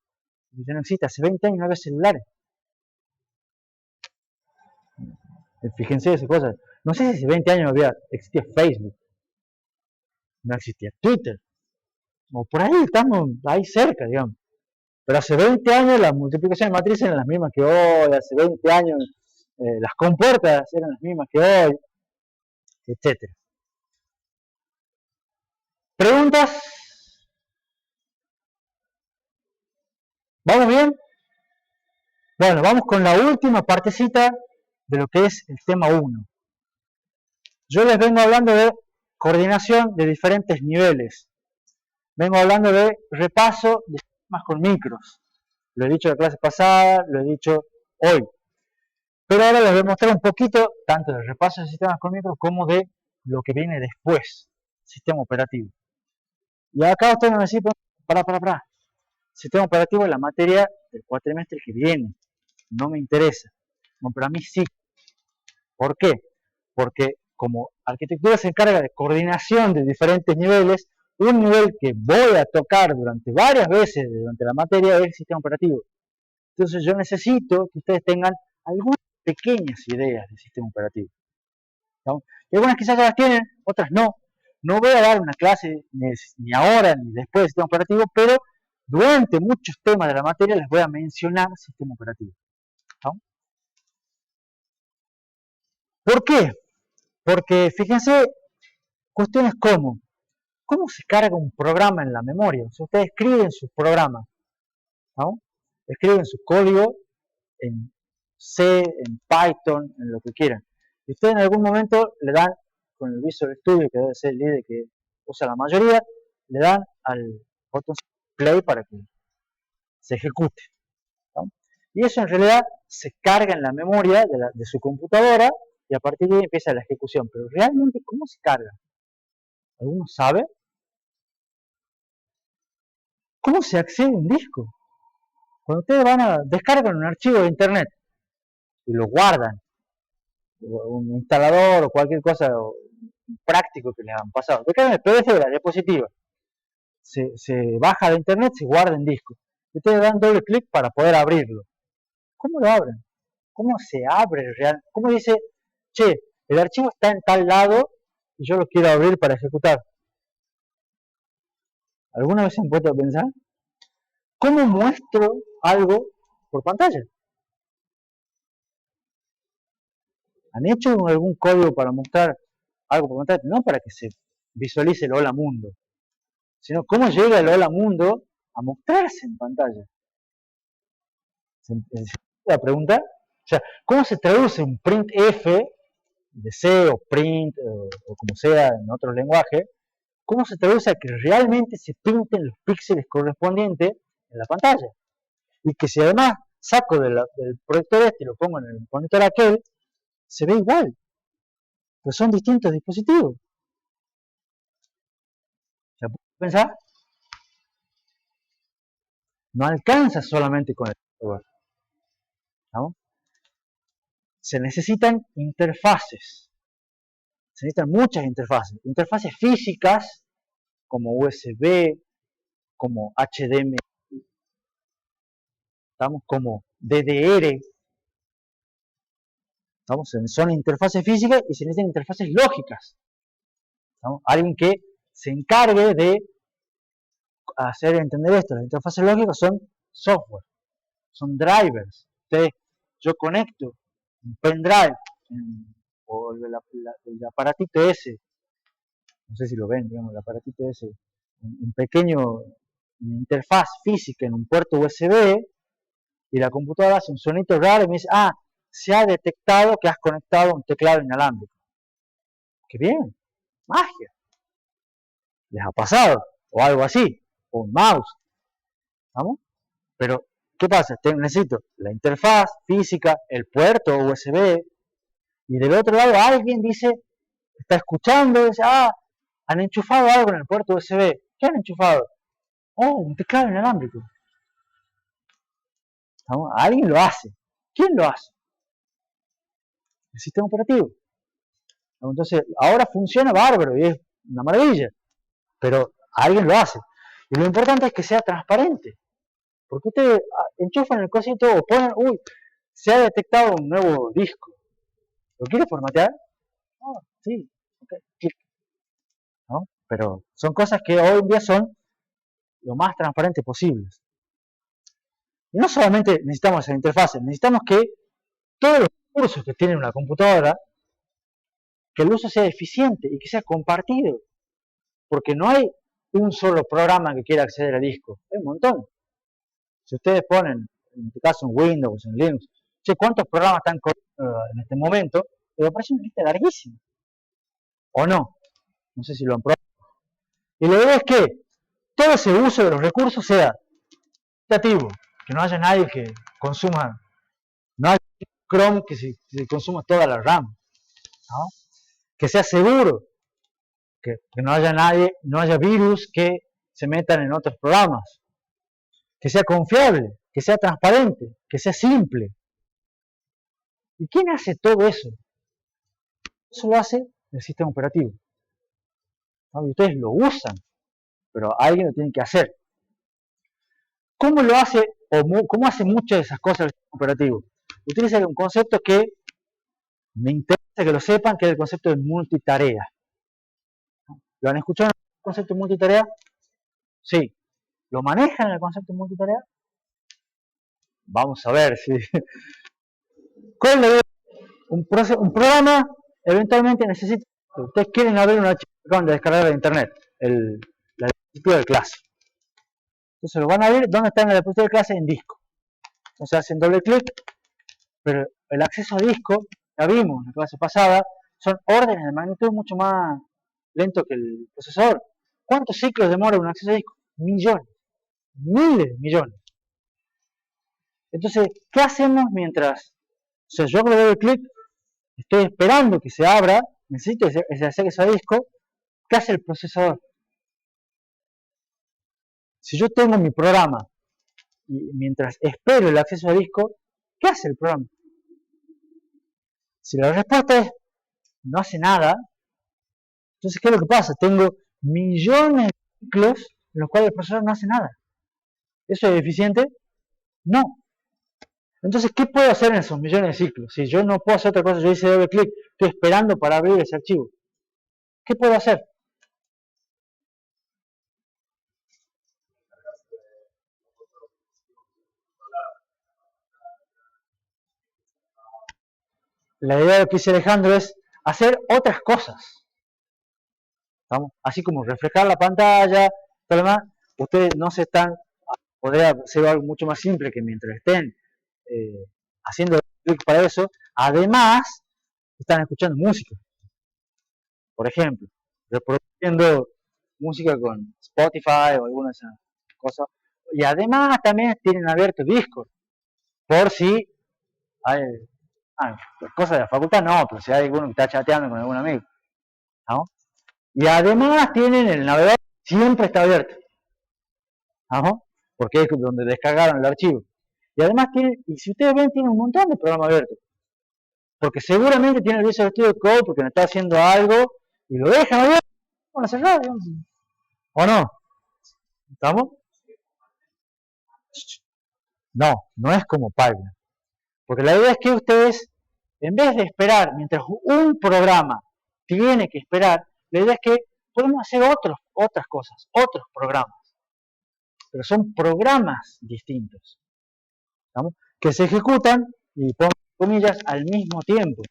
Ya no existe. Hace 20 años no había celulares. Fíjense esas cosas. No sé si hace 20 años existía Facebook. No existía Twitter. O por ahí estamos, ahí cerca, digamos. Pero hace 20 años las multiplicaciones de matrices eran las mismas que hoy. Hace 20 años las compuertas eran las mismas que hoy. Etcétera. ¿Preguntas? ¿Vamos bien? Bueno, vamos con la última partecita de lo que es el tema 1. Yo les vengo hablando de coordinación de diferentes niveles. Vengo hablando de repaso de sistemas con micros. Lo he dicho en la clase pasada, lo he dicho hoy. Pero ahora les voy a mostrar un poquito, tanto del repaso de sistemas con micros como de lo que viene después, sistema operativo. Y acá ustedes me van a decir, para. Sistema operativo es la materia del cuatrimestre que viene. No me interesa. No, pero a mí sí. ¿Por qué? Porque como arquitectura se encarga de coordinación de diferentes niveles, un nivel que voy a tocar durante varias veces durante la materia es el sistema operativo. Entonces yo necesito que ustedes tengan algunas pequeñas ideas del sistema operativo, ¿no? Y algunas quizás ya las tienen, otras no. No voy a dar una clase ni ahora ni después del sistema operativo, pero durante muchos temas de la materia les voy a mencionar sistema operativo, ¿no? ¿Por qué? Porque fíjense cuestiones como ¿cómo se carga un programa en la memoria? O sea, ustedes escriben sus programas, ¿no? Escriben su código en C, en Python, en lo que quieran. Y ustedes en algún momento le dan, con el Visual Studio, que debe ser el IDE que usa la mayoría, le dan al botón play para que se ejecute, ¿no? Y eso en realidad se carga en la memoria de su computadora y a partir de ahí empieza la ejecución. Pero realmente, ¿cómo se carga? ¿Alguno sabe? ¿Cómo se accede a un disco? Cuando ustedes van a descargan un archivo de internet y lo guardan, un instalador o cualquier cosa práctico que les han pasado, descargan el PDF de la diapositiva, se baja de internet, se guarda en disco. Y ustedes dan doble clic para poder abrirlo. ¿Cómo lo abren? ¿Cómo se abre realmente? ¿Cómo dice, che, el archivo está en tal lado y yo lo quiero abrir para ejecutar? ¿Alguna vez se han puesto a pensar? ¿Cómo muestro algo por pantalla? ¿Han hecho algún código para mostrar algo por pantalla? No para que se visualice el hola mundo, sino cómo llega el hola mundo a mostrarse en pantalla. ¿Se la pregunta? O sea, ¿cómo se traduce un printf de C o print o como sea en otro lenguaje? ¿Cómo se traduce a que realmente se pinten los píxeles correspondientes en la pantalla? Y que si además saco del proyector este y lo pongo en el monitor aquel, se ve igual, pues son distintos dispositivos. ¿Se puede pensar? No alcanza solamente con el software, ¿no? Se necesitan interfaces, se necesitan muchas interfaces físicas como USB, como HDMI, ¿estamos? Como DDR, ¿estamos? Son interfaces físicas y se necesitan interfaces lógicas, ¿no? Alguien que se encargue de hacer entender esto. Las interfaces lógicas son software, son drivers. Entonces, yo conecto un pendrive o el aparatito ese, no sé si lo ven, digamos, el aparatito ese, un pequeño una interfaz física en un puerto USB y la computadora hace un sonito raro y me dice, se ha detectado que has conectado un teclado inalámbrico. ¡Qué bien! ¡Magia! ¿Les ha pasado? O algo así, o un mouse, ¿vamos? Pero, ¿qué pasa? Necesito la interfaz física, el puerto USB, y del otro lado alguien dice, está escuchando, dice, han enchufado algo en el puerto USB. ¿Qué han enchufado? Oh, un teclado inalámbrico. ¿No? Alguien lo hace. ¿Quién lo hace? El sistema operativo. ¿No? Entonces, ahora funciona bárbaro y es una maravilla, pero alguien lo hace. Y lo importante es que sea transparente. Porque ustedes enchufan el cosito o ponen, se ha detectado un nuevo disco. ¿Lo quiere formatear? Sí, ok, clic, ¿no? Pero son cosas que hoy en día son lo más transparentes posibles. Y no solamente necesitamos esa interfaz, necesitamos que todos los recursos que tiene una computadora, que el uso sea eficiente y que sea compartido. Porque no hay un solo programa que quiera acceder al disco, hay un montón. Si ustedes ponen, en este caso en Windows, en Linux, che, ¿cuántos programas están corriendo en este momento? Les aparece una lista larguísima. ¿O no? No sé si lo han probado. Y la idea es que todo ese uso de los recursos sea equitativo, que no haya nadie que consuma, no haya Chrome que se consuma toda la RAM, ¿no? Que sea seguro, que no haya nadie, no haya virus que se metan en otros programas, que sea confiable, que sea transparente, que sea simple. ¿Y quién hace todo eso? Eso lo hace el sistema operativo, ¿no? Y ustedes lo usan, pero alguien lo tiene que hacer. ¿Cómo lo hace, o cómo hace muchas de esas cosas el sistema operativo? Utiliza un concepto que me interesa que lo sepan, que es el concepto de multitarea. ¿Lo han escuchado en el concepto de multitarea? Sí. ¿Lo manejan en el concepto de multitarea? Vamos a ver si. ¿Cuál es la idea? Un programa eventualmente necesita. Ustedes quieren abrir un archivo que acaban de descargar de internet, la diapositiva de clase. Entonces lo van a ver, ¿dónde está en la diapositiva de clase? En disco. Entonces hacen doble clic, pero el acceso a disco, ya vimos en la clase pasada, son órdenes de magnitud mucho más lento que el procesador. ¿Cuántos ciclos demora un acceso a disco? Millones, miles de millones. Entonces, ¿qué hacemos mientras? O sea, yo le doy clic, estoy esperando que se abra, necesito ese acceso a disco. ¿Qué hace el procesador? Si yo tengo mi programa y mientras espero el acceso a disco, ¿qué hace el programa? Si la respuesta es no hace nada, entonces ¿qué es lo que pasa? Tengo millones de ciclos en los cuales el procesador no hace nada. ¿Eso es eficiente? No. Entonces, ¿qué puedo hacer en esos millones de ciclos? Si yo no puedo hacer otra cosa, yo hice doble clic, estoy esperando para abrir ese archivo. ¿Qué puedo hacer? La idea de lo que dice Alejandro es hacer otras cosas. ¿Vamos? Así como reflejar la pantalla, todo lo demás, ustedes no se están, podría ser algo mucho más simple que mientras estén haciendo clic para eso, además están escuchando música. Por ejemplo, reproduciendo música con Spotify o alguna de esas cosas. Y además también tienen abierto Discord, por si hay cosas de la facultad, no, pero si hay alguno que está chateando con algún amigo, ¿no? Y además tienen el navegador, siempre está abierto, ¿no? Porque es donde descargaron el archivo. Y además tienen, y si ustedes ven, tienen un montón de programas abiertos. Porque seguramente tienen el Visual Studio Code porque no está haciendo algo y lo dejan abierto, van a cerrar, digamos. ¿O no? ¿Estamos? No, no es como Pipeline. Porque la idea es que ustedes, en vez de esperar mientras un programa tiene que esperar, la idea es que podemos hacer otras cosas, otros programas. Pero son programas distintos, ¿estamos? Que se ejecutan, y pongo comillas, al mismo tiempo.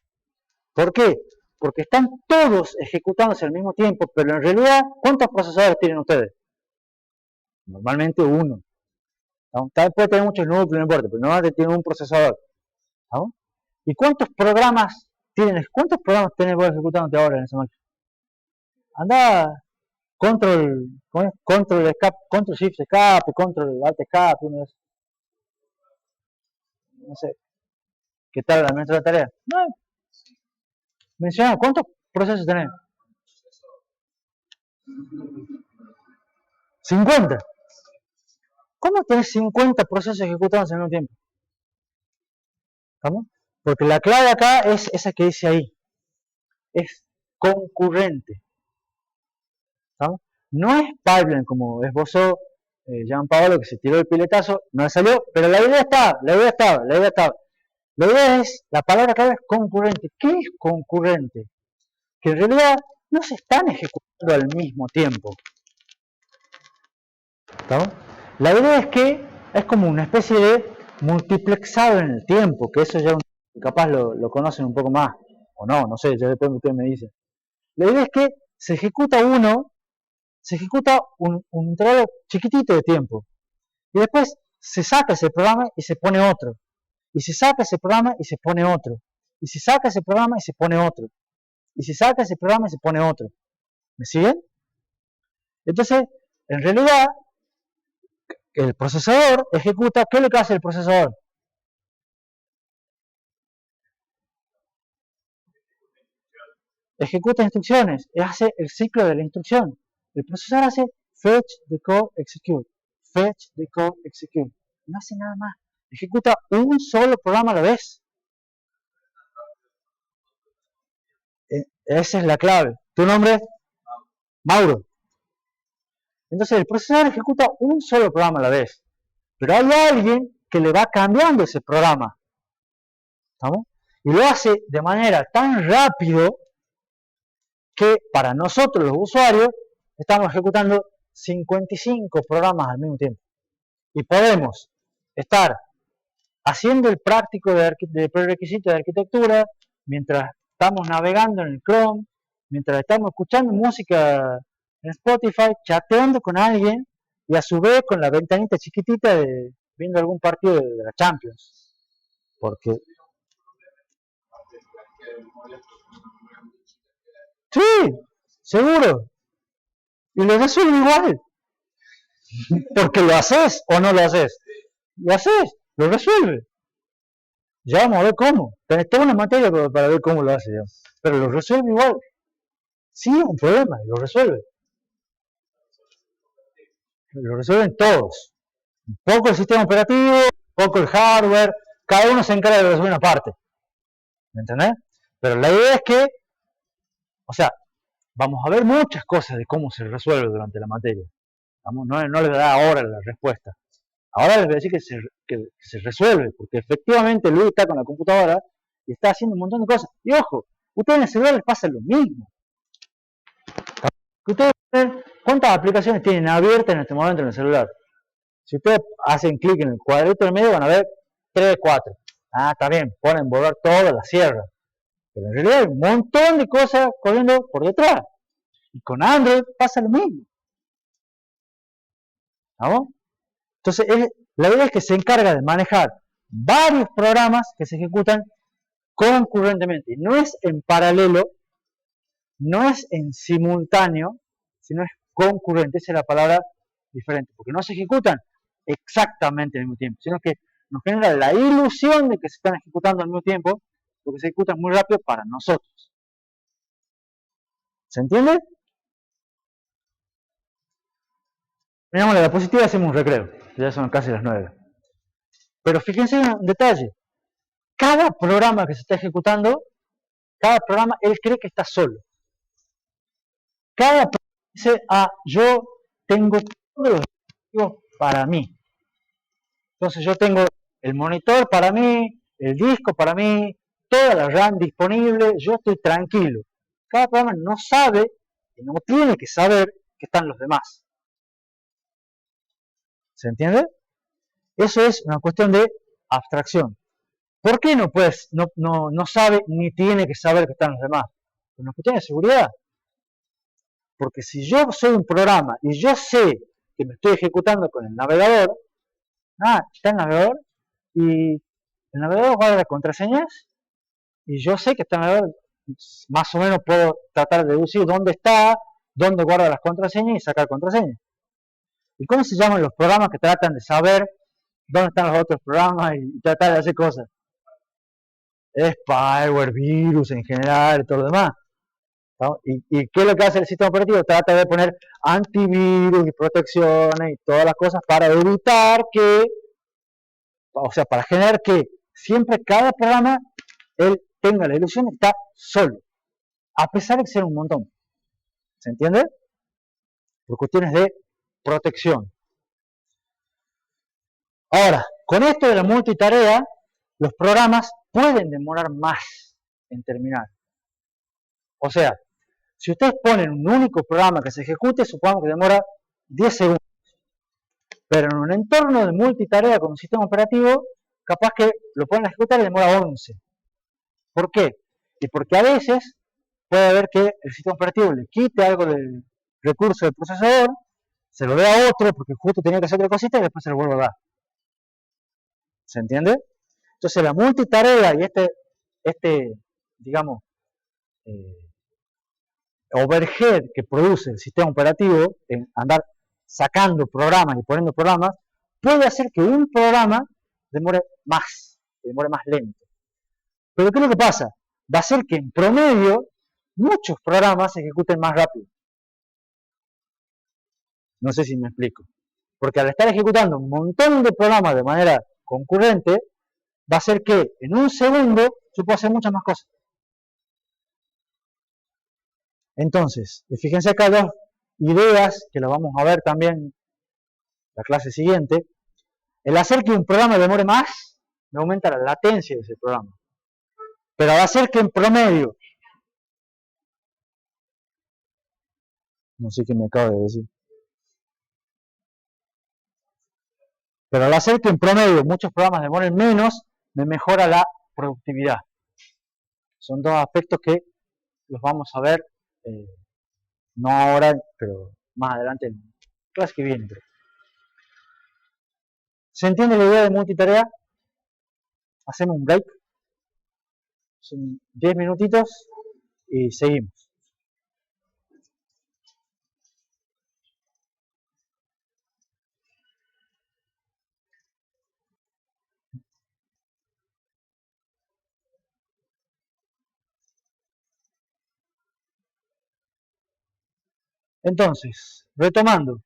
¿Por qué? Porque están todos ejecutándose al mismo tiempo, pero en realidad, ¿cuántos procesadores tienen ustedes? Normalmente uno. Tal vez puede tener muchos núcleos, no importa, pero normalmente tiene un procesador. ¿No? ¿Y cuántos programas tenés vos ejecutándote ahora en esa máquina? Anda, control escape, control shift escape, control alt escape, uno de esos. No sé. ¿Qué tal la nuestra tarea? No. Menciona, ¿cuántos procesos tenés? 50. ¿Cómo tenés 50 procesos ejecutados al mismo tiempo? ¿Vamos? Porque la clave acá es esa que dice ahí. Es concurrente. ¿Vamos? No es pipeline como esbozó Jean Paolo, que se tiró el piletazo, no le salió, pero la idea estaba. La idea es, la palabra clave es concurrente. ¿Qué es concurrente? Que en realidad no se están ejecutando al mismo tiempo. ¿Estamos? La idea es que es como una especie de multiplexado en el tiempo, que eso ya capaz lo conocen un poco más, o no sé, ya después ustedes me dicen. La idea es que se ejecuta un intervalo chiquitito de tiempo, y después se saca ese programa y se pone otro. Y se saca ese programa y se pone otro. Y se saca ese programa y se pone otro. Y se saca ese programa y se pone otro. ¿Me siguen? Entonces, en realidad, el procesador ejecuta, ¿qué es lo que hace el procesador? Ejecuta instrucciones, hace el ciclo de la instrucción. El procesador hace fetch, decode, execute. Fetch, decode, execute. No hace nada más. Ejecuta un solo programa a la vez. Esa es la clave. ¿Tu nombre? Mauro. Entonces el procesador ejecuta un solo programa a la vez. Pero hay alguien que le va cambiando ese programa. ¿Estamos? Y lo hace de manera tan rápido que para nosotros los usuarios estamos ejecutando 55 programas al mismo tiempo. Y podemos estar haciendo el práctico de prerequisito de arquitectura mientras estamos navegando en el Chrome, mientras estamos escuchando música en Spotify, chateando con alguien y a su vez con la ventanita chiquitita de viendo algún partido de la Champions. Porque sí, seguro. Y lo resuelve igual. Porque lo haces o no lo haces. Lo haces, lo resuelve. Ya vamos a ver cómo. Tenés toda una materia para ver cómo lo hace. Digamos. Pero lo resuelve igual. Sí, es un problema, y lo resuelve. Lo resuelven todos. Un poco el sistema operativo, un poco el hardware. Cada uno se encarga de resolver una parte. ¿Me entendés? Pero la idea es que, o sea, vamos a ver muchas cosas de cómo se resuelve durante la materia. Vamos, no les voy a dar ahora la respuesta. Ahora les voy a decir que se resuelve, porque efectivamente Luis está con la computadora y está haciendo un montón de cosas. Y ojo, ustedes en el celular les pasa lo mismo. Ustedes ven cuántas aplicaciones tienen abiertas en este momento en el celular. Si ustedes hacen clic en el cuadrito del medio van a ver 3, 4. Ah, está bien, ponen borrar toda la sierra. Pero en realidad hay un montón de cosas corriendo por detrás. Y con Android pasa lo mismo. ¿Vamos? Entonces, la idea es que se encarga de manejar varios programas que se ejecutan concurrentemente. No es en paralelo, no es en simultáneo, sino es concurrente. Esa es la palabra diferente, porque no se ejecutan exactamente al mismo tiempo, sino que nos genera la ilusión de que se están ejecutando al mismo tiempo, porque se ejecutan muy rápido para nosotros. ¿Se entiende? Miramos la diapositiva y hacemos un recreo. Ya son casi las 9. Pero fíjense en un detalle. Cada programa que se está ejecutando, cada programa, él cree que está solo. Cada programa dice, yo tengo todos los dispositivos para mí. Entonces yo tengo el monitor para mí, el disco para mí, toda la RAM disponible, yo estoy tranquilo. Cada programa no sabe, y no tiene que saber, que están los demás. ¿Se entiende? Eso es una cuestión de abstracción. ¿Por qué no sabe ni tiene que saber que están los demás? Es una cuestión de seguridad. Porque si yo soy un programa y yo sé que me estoy ejecutando con el navegador, está el navegador y el navegador guarda las contraseñas y yo sé que está el navegador, más o menos puedo tratar de deducir dónde está, dónde guarda las contraseñas y sacar contraseñas. ¿Y cómo se llaman los programas que tratan de saber dónde están los otros programas y tratar de hacer cosas? Spyware, virus en general y todo lo demás. ¿No? ¿Y qué es lo que hace el sistema operativo? Trata de poner antivirus y protecciones y todas las cosas para evitar que, o sea, para generar que siempre cada programa él tenga la ilusión de estar solo, a pesar de ser un montón. ¿Se entiende? Por cuestiones de protección. Ahora, con esto de la multitarea, los programas pueden demorar más en terminar. O sea, si ustedes ponen un único programa que se ejecute, supongamos que demora 10 segundos. Pero en un entorno de multitarea con un sistema operativo, capaz que lo pueden ejecutar y demora 11. ¿Por qué? Y porque a veces puede haber que el sistema operativo le quite algo del recurso del procesador, se lo dé a otro porque justo tenía que hacer otra cosita y después se lo vuelve a dar. ¿Se entiende? Entonces la multitarea y digamos, overhead que produce el sistema operativo en andar sacando programas y poniendo programas, puede hacer que un programa demore más lento. Pero ¿qué es lo que pasa? Va a hacer que en promedio muchos programas se ejecuten más rápido. No sé si me explico. Porque al estar ejecutando un montón de programas de manera concurrente, va a hacer que en un segundo yo pueda hacer muchas más cosas. Entonces, fíjense acá dos ideas que las vamos a ver también en la clase siguiente. El hacer que un programa demore más, me aumenta la latencia de ese programa. Pero va a hacer que en promedio, no sé qué me acabo de decir, pero al hacer que en promedio muchos programas demoren menos, me mejora la productividad. Son dos aspectos que los vamos a ver, no ahora, pero más adelante en la clase que viene. ¿Se entiende la idea de multitarea? Hacemos un break, son 10 minutitos y seguimos. Entonces, retomando,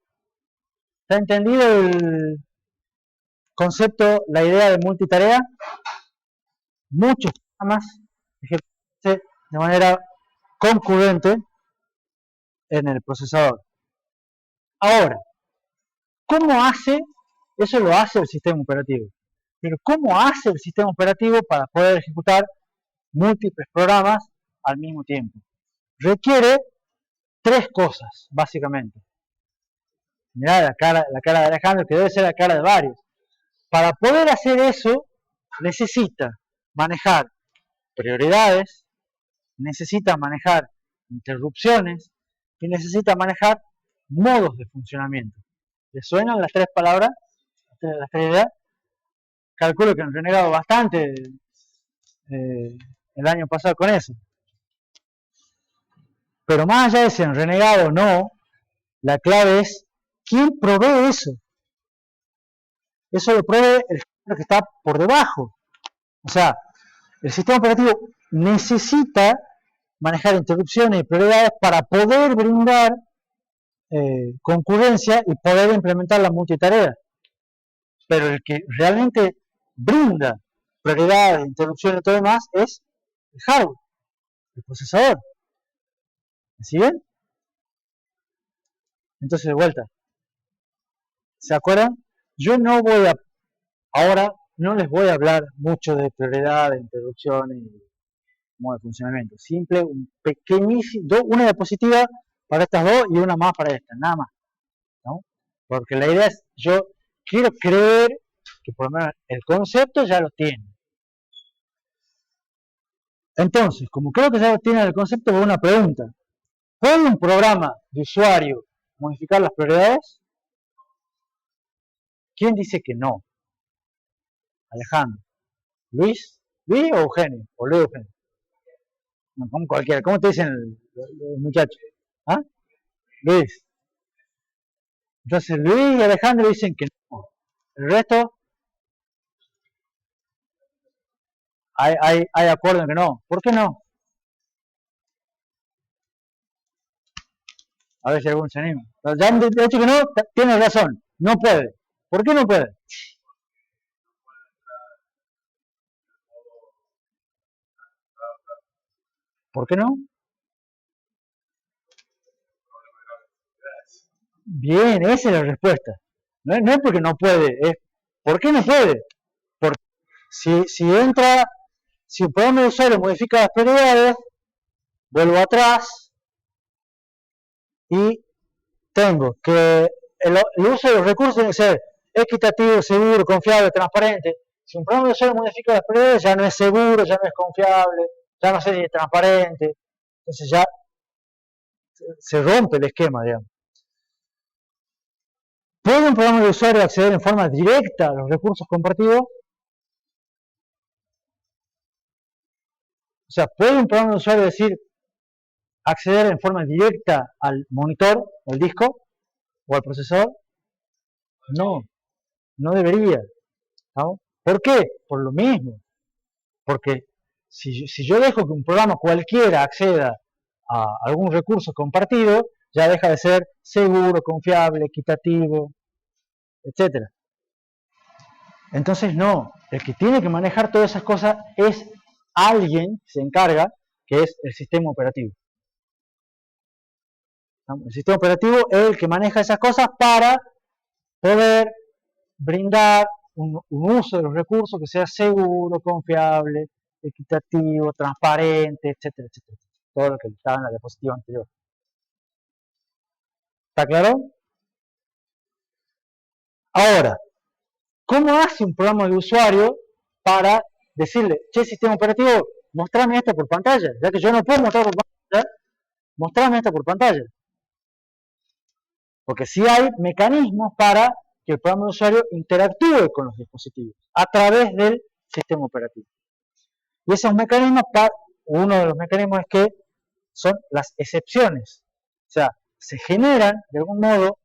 ¿está entendido el concepto, la idea de multitarea? Muchos programas ejecutarse de manera concurrente en el procesador. Ahora, ¿cómo hace? Eso lo hace el sistema operativo. Pero ¿cómo hace el sistema operativo para poder ejecutar múltiples programas al mismo tiempo? Requiere tres cosas, básicamente. Mirá la cara de Alejandro, que debe ser la cara de varios. Para poder hacer eso, necesita manejar prioridades, necesita manejar interrupciones y necesita manejar modos de funcionamiento. ¿Les suenan las tres palabras? Las tres ideas. Calculo que han renegado bastante el año pasado con eso. Pero más allá de si han renegado o no, la clave es ¿quién provee eso? Eso lo provee el que está por debajo. O sea, el sistema operativo necesita manejar interrupciones y prioridades para poder brindar concurrencia y poder implementar la multitarea. Pero el que realmente brinda prioridades, interrupciones y todo demás es el hardware, el procesador. ¿Me siguen? Entonces, de vuelta. ¿Se acuerdan? Yo no voy a, ahora no les voy a hablar mucho de prioridades, interrupciones y modo de funcionamiento. Simple, un pequeñísimo, una diapositiva para estas dos y una más para esta, nada más. ¿No? Porque la idea es, yo quiero creer que por lo menos el concepto ya lo tienen. Entonces, como creo que ya lo tienen el concepto, voy a una pregunta. ¿Puede un programa de usuario modificar las prioridades? ¿Quién dice que no? Alejandro. ¿Luis? ¿Luis o Eugenio? ¿O Luis Eugenio? No, como cualquiera. ¿Cómo te dicen los muchachos? ¿Ah? Luis. Entonces Luis y Alejandro dicen que no. El resto hay acuerdo en que no. ¿Por qué no? A ver si alguno se anima. Ya han dicho que no, tiene razón. No puede. ¿Por qué no puede? ¿Por qué no? Bien, esa es la respuesta. No es porque no puede, es ¿por qué no puede? Porque si el programa de usuario modifica las prioridades, vuelvo atrás y tengo que el uso de los recursos tiene que ser equitativo, seguro, confiable, transparente. Si un programa de usuario modifica las prioridades, ya no es seguro, ya no es confiable, ya no sé si es transparente. Entonces ya se rompe el esquema, digamos. ¿Puede un programa de usuario acceder en forma directa a los recursos compartidos? O sea, ¿puede un programa de usuario decir acceder en forma directa al monitor, al disco o al procesador? No, no debería. ¿No? ¿Por qué? Por lo mismo. Porque si yo dejo que un programa cualquiera acceda a algún recurso compartido, ya deja de ser seguro, confiable, equitativo, etc. Entonces no, el que tiene que manejar todas esas cosas es alguien que se encarga, que es el sistema operativo. El sistema operativo es el que maneja esas cosas para poder brindar un uso de los recursos que sea seguro, confiable, equitativo, transparente, etcétera, etcétera. Todo lo que estaba en la diapositiva anterior. ¿Está claro? Ahora, ¿cómo hace un programa de usuario para decirle, che, sistema operativo, mostrame esto por pantalla? Ya que yo no puedo mostrar por pantalla, mostrame esto por pantalla. Porque sí hay mecanismos para que el programa de usuario interactúe con los dispositivos a través del sistema operativo. Y esos mecanismos, uno de los mecanismos es que son las excepciones. O sea, se generan, de algún modo,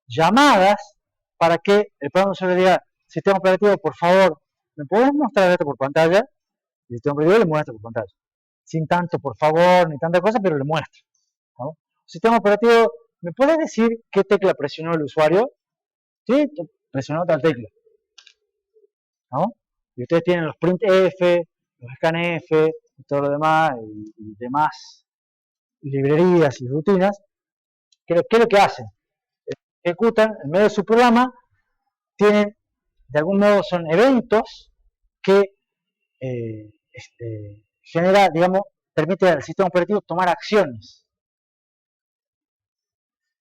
llamadas para que el programa de usuario diga, sistema operativo, por favor, ¿me podés mostrar esto por pantalla? Y el sistema operativo le muestra por pantalla. Sin tanto por favor, ni tanta cosa, pero le muestra. ¿No? El sistema operativo, ¿me puedes decir qué tecla presionó el usuario? Sí, presionó tal tecla. ¿No? Y ustedes tienen los printf, los scanf, y todo lo demás, y demás librerías y rutinas. ¿Qué es lo que hacen? Ejecutan en medio de su programa, tienen, de algún modo, son eventos que genera, digamos, permite al sistema operativo tomar acciones.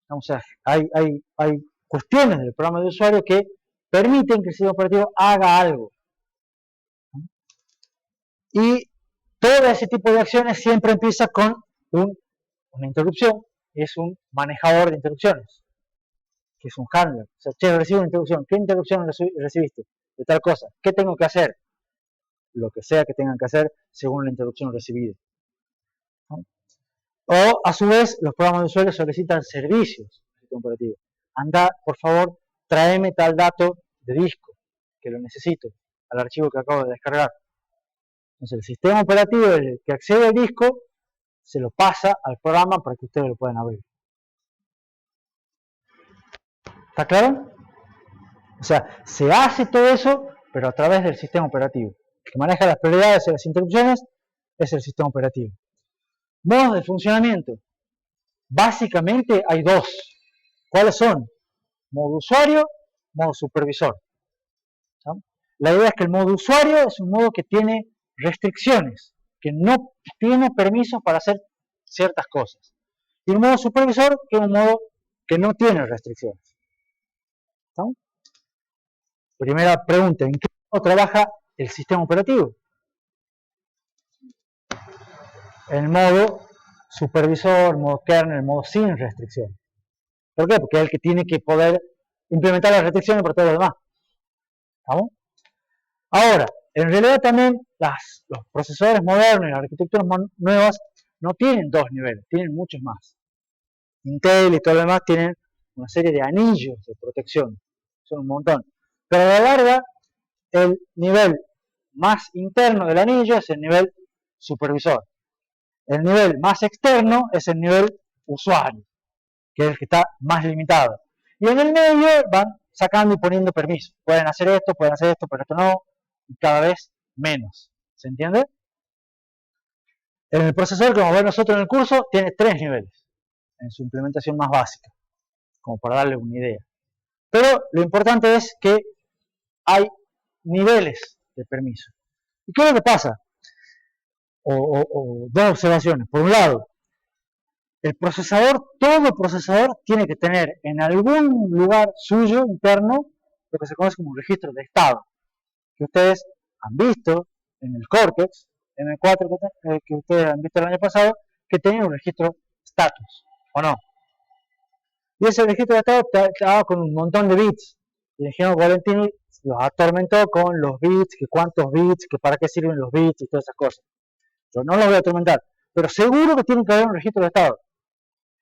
O sea, hay cuestiones del programa de usuario que permiten que el sistema operativo haga algo. Y todo ese tipo de acciones siempre empieza con una interrupción, es un manejador de interrupciones, que es un handler. O sea, che, recibo una interrupción. ¿Qué interrupción recibiste? De tal cosa. ¿Qué tengo que hacer? Lo que sea que tengan que hacer según la interrupción recibida. ¿No? O, a su vez, los programas de usuario solicitan servicios al sistema operativo. Anda, por favor, tráeme tal dato de disco, que lo necesito, al archivo que acabo de descargar. Entonces, el sistema operativo, el que accede al disco, se lo pasa al programa para que ustedes lo puedan abrir. ¿Está claro? O sea, se hace todo eso, pero a través del sistema operativo. El que maneja las prioridades y las interrupciones es el sistema operativo. Modos de funcionamiento. Básicamente hay dos. ¿Cuáles son? Modo usuario, modo supervisor. ¿Sí? La idea es que el modo usuario es un modo que tiene restricciones, que no tiene permisos para hacer ciertas cosas. Y el modo supervisor, que es un modo que no tiene restricciones. ¿Sí? Primera pregunta, ¿en qué modo trabaja el sistema operativo? El modo supervisor, modo kernel, modo sin restricciones. ¿Por qué? Porque es el que tiene que poder implementar las restricciones por todo lo demás. ¿Estamos? Ahora, en realidad también los procesadores modernos y las arquitecturas nuevas no tienen dos niveles, tienen muchos más. Intel y todo lo demás tienen una serie de anillos de protección, son un montón. Pero a la larga, el nivel más interno del anillo es el nivel supervisor. El nivel más externo es el nivel usuario, que es el que está más limitado. Y en el medio van sacando y poniendo permisos. Pueden hacer esto, pero esto no, y cada vez menos. ¿Se entiende? En el procesador, como vemos nosotros en el curso, tiene 3 niveles en su implementación más básica, como para darle una idea. Pero lo importante es que hay niveles de permiso. ¿Y qué es lo que pasa? O dos observaciones. Por un lado, el procesador, todo procesador tiene que tener en algún lugar suyo interno lo que se conoce como un registro de estado, que ustedes han visto en el Cortex M4 que ustedes han visto el año pasado, que tenía un registro status, ¿o no? Y ese registro de estado estaba con un montón de bits. Y el ingeniero Valentini los atormentó con los bits, que cuántos bits, que para qué sirven los bits y todas esas cosas. Yo no lo voy a atormentar, pero seguro que tiene que haber un registro de estado.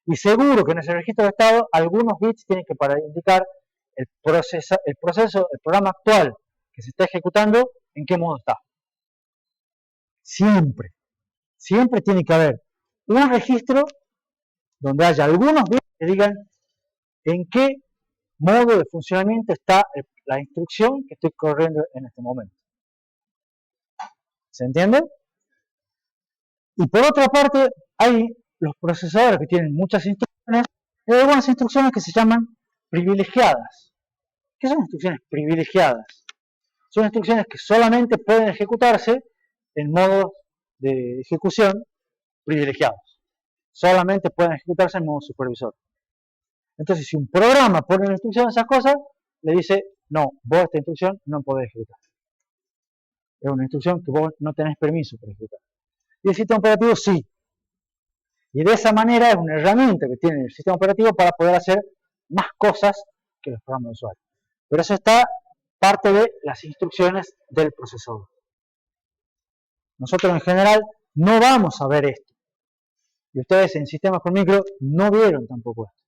Y seguro que en ese registro de estado algunos bits tienen que para indicar el programa actual que se está ejecutando, en qué modo está. Siempre tiene que haber un registro donde haya algunos bits que digan en qué modo de funcionamiento está la instrucción que estoy corriendo en este momento. ¿Se entiende? Y por otra parte, hay los procesadores que tienen muchas instrucciones, y hay algunas instrucciones que se llaman privilegiadas. ¿Qué son instrucciones privilegiadas? Son instrucciones que solamente pueden ejecutarse en modos de ejecución privilegiados. Solamente pueden ejecutarse en modo supervisor. Entonces, si un programa pone una instrucción de esas cosas, le dice, no, vos esta instrucción no podés ejecutar. Es una instrucción que vos no tenés permiso para ejecutar. Y el sistema operativo sí. Y de esa manera es una herramienta que tiene el sistema operativo para poder hacer más cosas que los programas de usuario. Pero eso está parte de las instrucciones del procesador. Nosotros en general no vamos a ver esto. Y ustedes en sistemas con micro no vieron tampoco esto.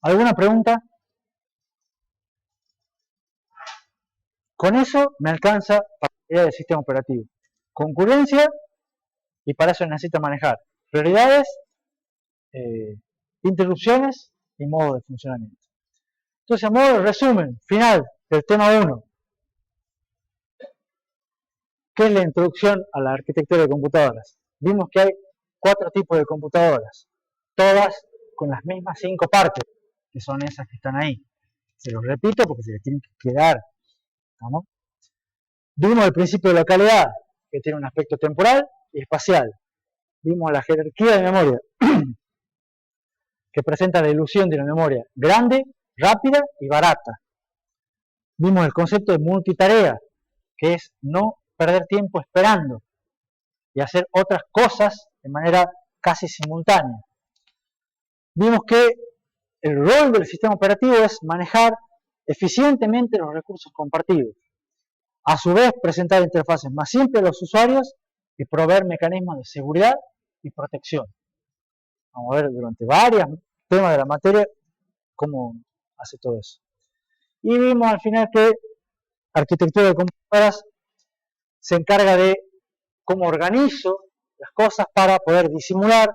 ¿Alguna pregunta? Con eso me alcanza para la idea del sistema operativo. Concurrencia, y para eso necesita manejar prioridades, interrupciones y modo de funcionamiento. Entonces, a modo de resumen final del tema 1, ¿qué es la introducción a la arquitectura de computadoras? Vimos que hay 4 tipos de computadoras, todas con las mismas 5 partes, que son esas que están ahí. Se los repito porque se les tiene que quedar. ¿No? Vimos el principio de localidad, que tiene un aspecto temporal y espacial. Vimos la jerarquía de memoria, que presenta la ilusión de una memoria grande, rápida y barata. Vimos el concepto de multitarea, que es no perder tiempo esperando y hacer otras cosas de manera casi simultánea. Vimos que el rol del sistema operativo es manejar eficientemente los recursos compartidos. A su vez, presentar interfaces más simples a los usuarios y proveer mecanismos de seguridad y protección. Vamos a ver durante varios temas de la materia cómo hace todo eso. Y vimos al final que arquitectura de computadoras se encarga de cómo organizo las cosas para poder disimular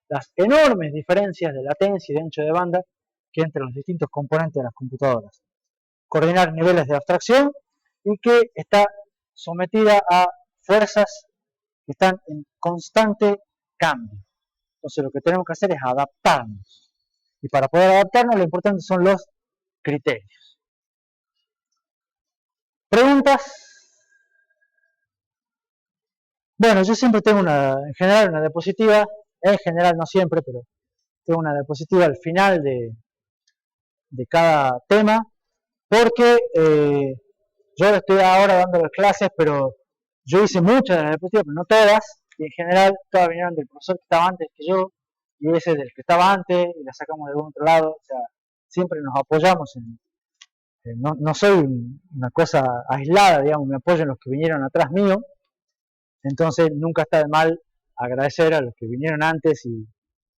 las enormes diferencias de latencia y de ancho de banda que hay entre los distintos componentes de las computadoras. Coordinar niveles de abstracción y que está sometida a fuerzas que están en constante cambio. Entonces lo que tenemos que hacer es adaptarnos. Y para poder adaptarnos lo importante son los criterios. ¿Preguntas? Bueno, yo siempre tengo en general una diapositiva, en general no siempre, pero tengo una diapositiva al final de cada tema, porque yo le estoy ahora dando las clases, pero yo hice muchas de las diapositivas, pero no todas, y en general todas vinieron del profesor que estaba antes que yo, y ese del que estaba antes, y la sacamos de algún otro lado, o sea, siempre nos apoyamos no soy una cosa aislada, digamos, me apoyo en los que vinieron atrás mío, entonces nunca está de mal agradecer a los que vinieron antes y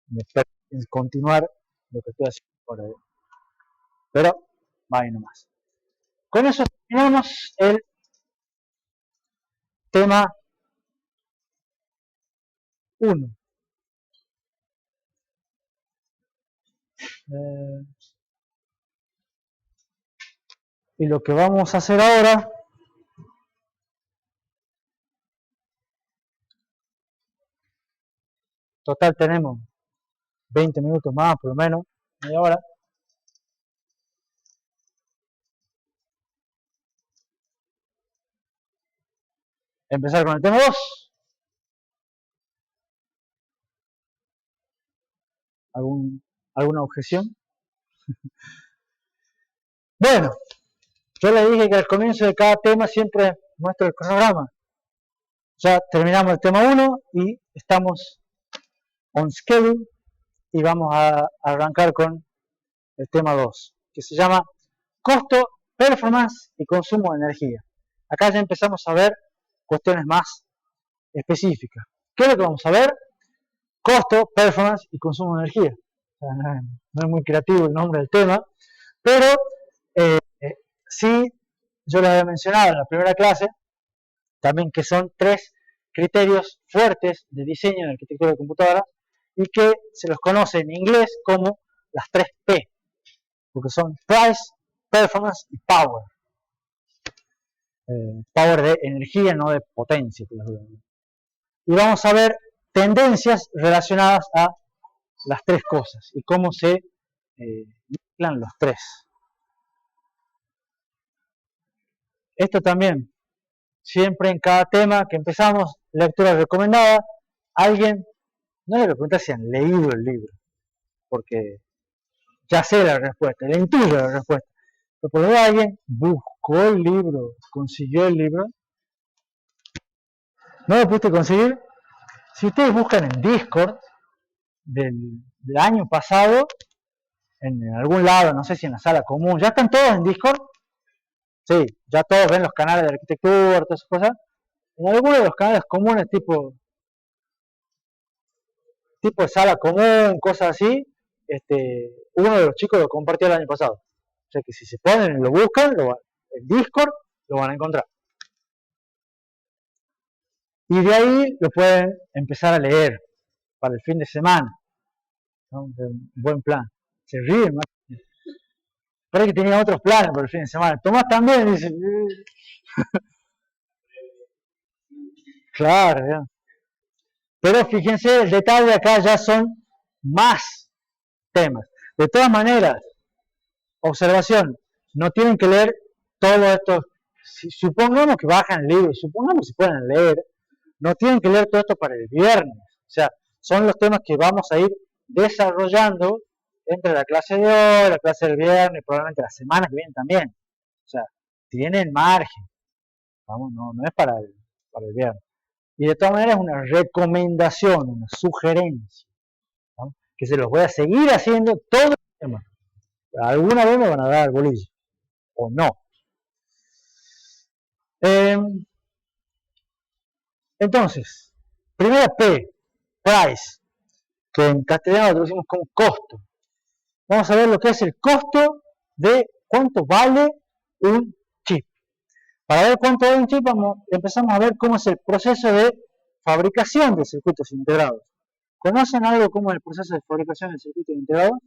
me permiten continuar lo que estoy haciendo por ahí. Pero, vaya nomás. Con eso terminamos el tema 1. Y lo que vamos a hacer ahora total tenemos 20 minutos más, por lo menos, media hora. Empezar con el tema 2. ¿Alguna objeción? Bueno, yo le dije que al comienzo de cada tema siempre muestro el cronograma. Ya terminamos el tema 1 y estamos on schedule y vamos a arrancar con el tema 2, que se llama costo, performance y consumo de energía. acá ya empezamos a ver cuestiones más específicas. ¿Qué es lo que vamos a ver? Costo, performance y consumo de energía. O sea, no es muy creativo el nombre del tema, pero sí, yo les había mencionado en la primera clase, también que son 3 criterios fuertes de diseño en arquitectura de computadoras y que se los conoce en inglés como las 3 P, porque son Price, Performance y Power. Power de energía, no de potencia. Y vamos a ver tendencias relacionadas a las 3 cosas y cómo se mezclan los 3. Esto también, siempre en cada tema que empezamos, lectura recomendada, alguien, no le voy a preguntar si han leído el libro, porque ya sé la respuesta, le intuyo la respuesta. Pero por ejemplo, alguien buscó el libro, consiguió el libro, no lo pudiste conseguir. Si ustedes buscan en Discord del año pasado, en algún lado, no sé si en la sala común, ¿ya están todos en Discord? Sí, ya todos ven los canales de arquitectura, todas esas cosas. En alguno de los canales comunes, tipo de sala común, cosas así, uno de los chicos lo compartió el año pasado. O sea que si se ponen y lo buscan, en Discord lo van a encontrar. Y de ahí lo pueden empezar a leer para el fin de semana. ¿No? Un buen plan. Se ríen, ¿no? Parece que tenía otros planes para el fin de semana. Tomás también, dice. Claro, ya. Pero fíjense, el detalle acá ya son más temas. De todas maneras, observación, no tienen que leer todo esto. Si supongamos que bajan el libro, supongamos que pueden leer, no tienen que leer todo esto para el viernes. O sea, son los temas que vamos a ir desarrollando entre la clase de hoy, la clase del viernes, probablemente la semana que viene también. O sea, tienen margen. Vamos, no es para el viernes. Y de todas maneras es una recomendación, una sugerencia, ¿no? Que se los voy a seguir haciendo todo el tema. Alguna vez me van a dar bolillo, o no. Entonces, primera P, price, que en castellano lo traducimos como costo. Vamos a ver lo que es el costo de cuánto vale un chip. Para ver cuánto vale un chip, empezamos a ver cómo es el proceso de fabricación de circuitos integrados. ¿Conocen algo cómo es el proceso de fabricación de circuitos integrados?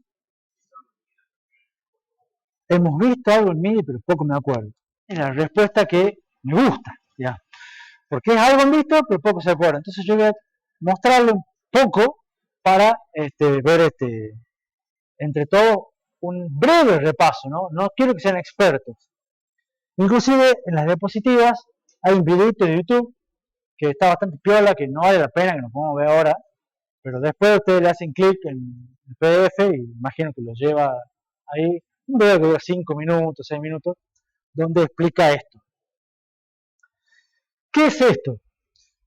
Hemos visto algo en MIDI, pero poco me acuerdo. Es la respuesta que me gusta, ya. Porque es algo visto, pero poco se acuerda. Entonces yo voy a mostrarle un poco para ver entre todo un breve repaso, ¿no? No quiero que sean expertos. Inclusive en las diapositivas hay un videito de YouTube que está bastante piola, que no vale la pena que nos podamos ver ahora, pero después ustedes le hacen clic en el PDF y imagino que los lleva ahí, un video que dura 5 minutos, 6 minutos, donde explica esto. ¿Qué es esto?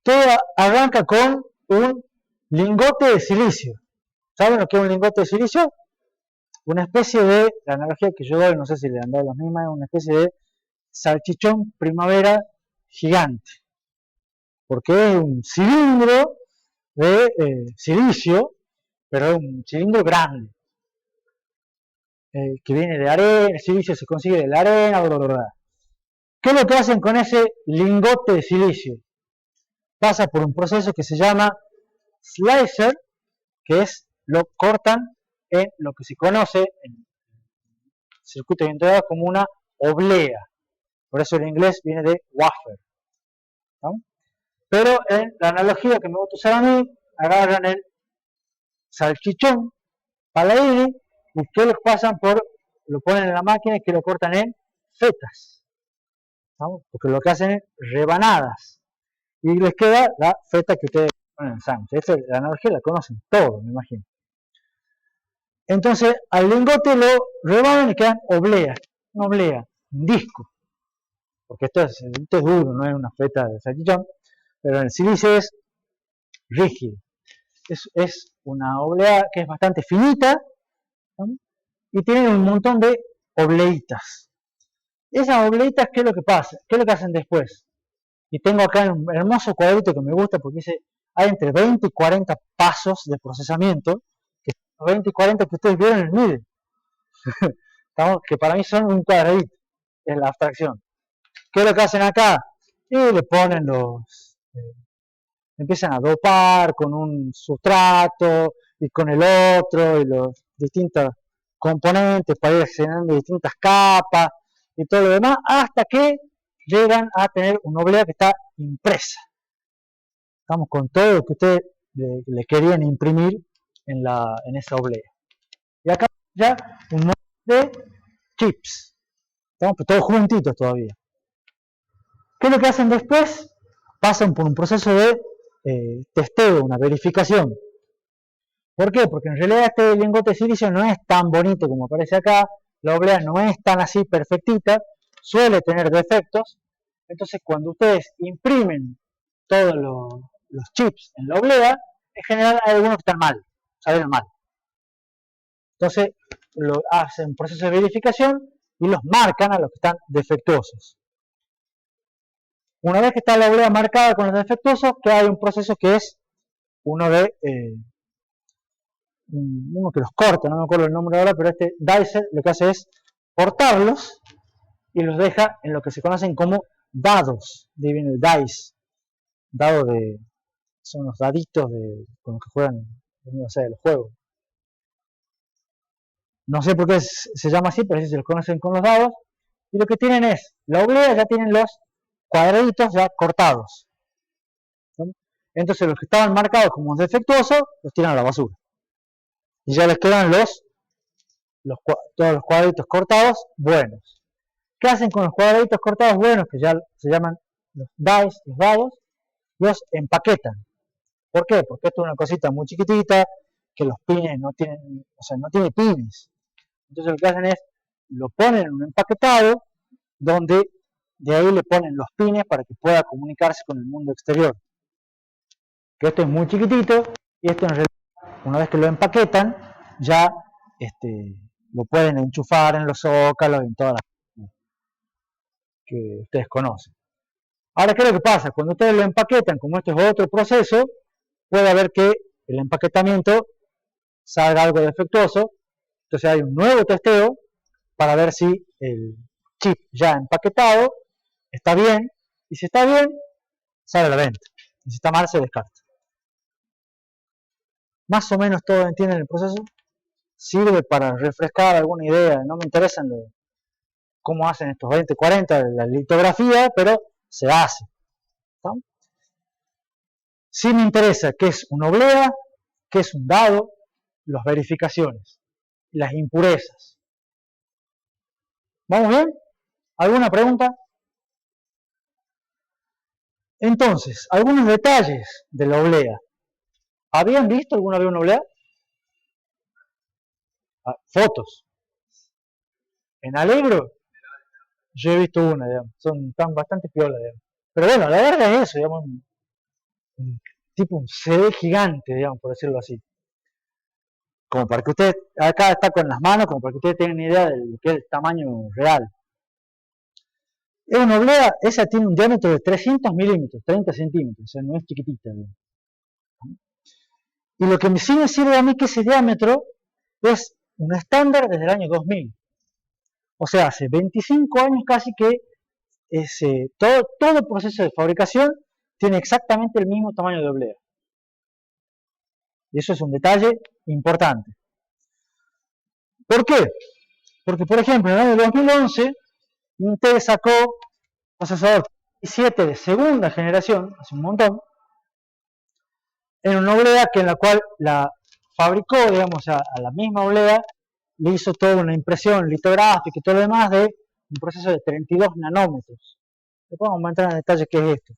Todo arranca con un lingote de silicio. ¿Saben lo que es un lingote de silicio? Una especie de, la analogía que yo doy, no sé si le han dado las mismas, es una especie de salchichón primavera gigante. Porque es un cilindro de silicio, pero es un cilindro grande. Que viene de arena, el silicio se consigue de la arena, bla, bla, bla. ¿Qué es lo que hacen con ese lingote de silicio? Pasa por un proceso que se llama slicer, que es lo cortan en lo que se conoce en circuitos integrados como una oblea. Por eso el inglés viene de wafer, ¿no? Pero en la analogía que me gusta usar a mí, agarran el salchichón paladini y que lo pasan lo ponen en la máquina y que lo cortan en fetas, ¿no? Porque lo que hacen es rebanadas y les queda la feta que ustedes ponen en el sándwich. Esta la analogía la conocen todos, me imagino. Entonces al lingote lo rebanan y quedan obleas, una oblea, un disco, porque esto es duro, no es una feta de salchichón, pero el silicio es rígido. Es una oblea que es bastante finita, ¿no? Y tiene un montón de obleitas. Esas obleitas, ¿qué es lo que pasa? ¿Qué es lo que hacen después? Y tengo acá un hermoso cuadrito que me gusta porque dice, hay entre 20 y 40 pasos de procesamiento, que 20 y 40 que ustedes vieron en el MIDE, que para mí son un cuadradito, es la abstracción. ¿Qué es lo que hacen acá? Y le ponen empiezan a dopar con un sustrato y con el otro y los distintos componentes para ir generando distintas capas y todo lo demás, hasta que llegan a tener una oblea que está impresa. Estamos con todo lo que ustedes le querían imprimir en esa oblea. Y acá ya un montón de chips. Estamos todos juntitos todavía. ¿Qué es lo que hacen después? Pasan por un proceso de testeo, una verificación. ¿Por qué? Porque en realidad este lingote de silicio no es tan bonito como aparece acá, la oblea no es tan así perfectita, suele tener defectos. Entonces cuando ustedes imprimen todos los chips en la oblea, en general hay algunos que están mal, salen mal. Entonces hacen un proceso de verificación y los marcan a los que están defectuosos. Una vez que está la oblea marcada con los defectuosos, que hay un proceso que es uno que los corta, no me acuerdo el nombre ahora, pero este dicer lo que hace es cortarlos y los deja en lo que se conocen como dados. De ahí viene el dice. Son los daditos con los que juegan los juegos. No sé por qué se llama así, pero así se los conocen con los dados. Y lo que tienen es, la oblea ya tienen los cuadraditos ya cortados. ¿Sí? Entonces los que estaban marcados como defectuosos, los tiran a la basura. Y ya les quedan todos los cuadraditos cortados buenos. ¿Qué hacen con los cuadraditos cortados buenos, que ya se llaman los dice, los dados? Los empaquetan. ¿Por qué? Porque esto es una cosita muy chiquitita, que los pines no tienen, o sea, no tiene pines. Entonces lo que hacen es, lo ponen en un empaquetado, donde de ahí le ponen los pines para que pueda comunicarse con el mundo exterior. Que esto es muy chiquitito, y esto en realidad, una vez que lo empaquetan, ya lo pueden enchufar en los zócalos y en todas las cosas que ustedes conocen. Ahora, ¿qué es lo que pasa? Cuando ustedes lo empaquetan, como esto es otro proceso, puede haber que el empaquetamiento salga algo defectuoso, entonces hay un nuevo testeo para ver si el chip ya empaquetado está bien, y si está bien, sale a la venta, y si está mal, se descarta. Más o menos todos entienden el proceso. Sirve para refrescar alguna idea, no me interesan cómo hacen estos 20-40 de la litografía, pero se hace. ¿No? Sí me interesa qué es una oblea, qué es un dado, las verificaciones, las impurezas. ¿Vamos bien? ¿Alguna pregunta? Entonces, algunos detalles de la oblea. ¿Habían visto alguna vez una oblea? Fotos. En Allegro, yo he visto una, digamos. Están bastante piolas, digamos. Pero bueno, la verdad es eso, digamos, tipo un CD gigante, digamos, por decirlo así. Como para que usted, acá está con las manos, como para que ustedes tengan una idea de lo que es el tamaño real. Es una oblea, esa tiene un diámetro de 300 milímetros, 30 centímetros, o sea, no es chiquitita. Digamos. Y lo que sí me sirve a mí que ese diámetro es un estándar desde el año 2000. O sea, hace 25 años casi que todo el proceso de fabricación tiene exactamente el mismo tamaño de oblea. Y eso es un detalle importante. ¿Por qué? Porque, por ejemplo, en el año 2011, Intel sacó procesador 7 de segunda generación, hace un montón, en una oblea que en la cual la fabricó, digamos, a la misma oblea, le hizo toda una impresión litográfica y todo lo demás de un proceso de 32 nanómetros. Después vamos a entrar en detalle qué es esto.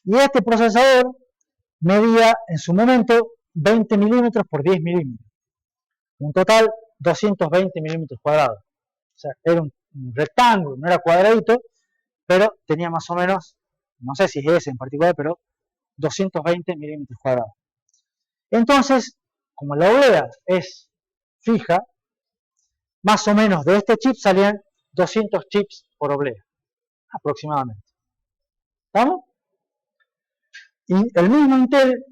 Y este procesador medía en su momento 20 milímetros por 10 milímetros. Un total 220 milímetros cuadrados. O sea, era un rectángulo, no era cuadradito, pero tenía más o menos, no sé si es ese en particular, pero 220 milímetros cuadrados. Entonces, como la oblea es fija, más o menos de este chip salían 200 chips por oblea, aproximadamente. ¿Estamos? Y el mismo Intel,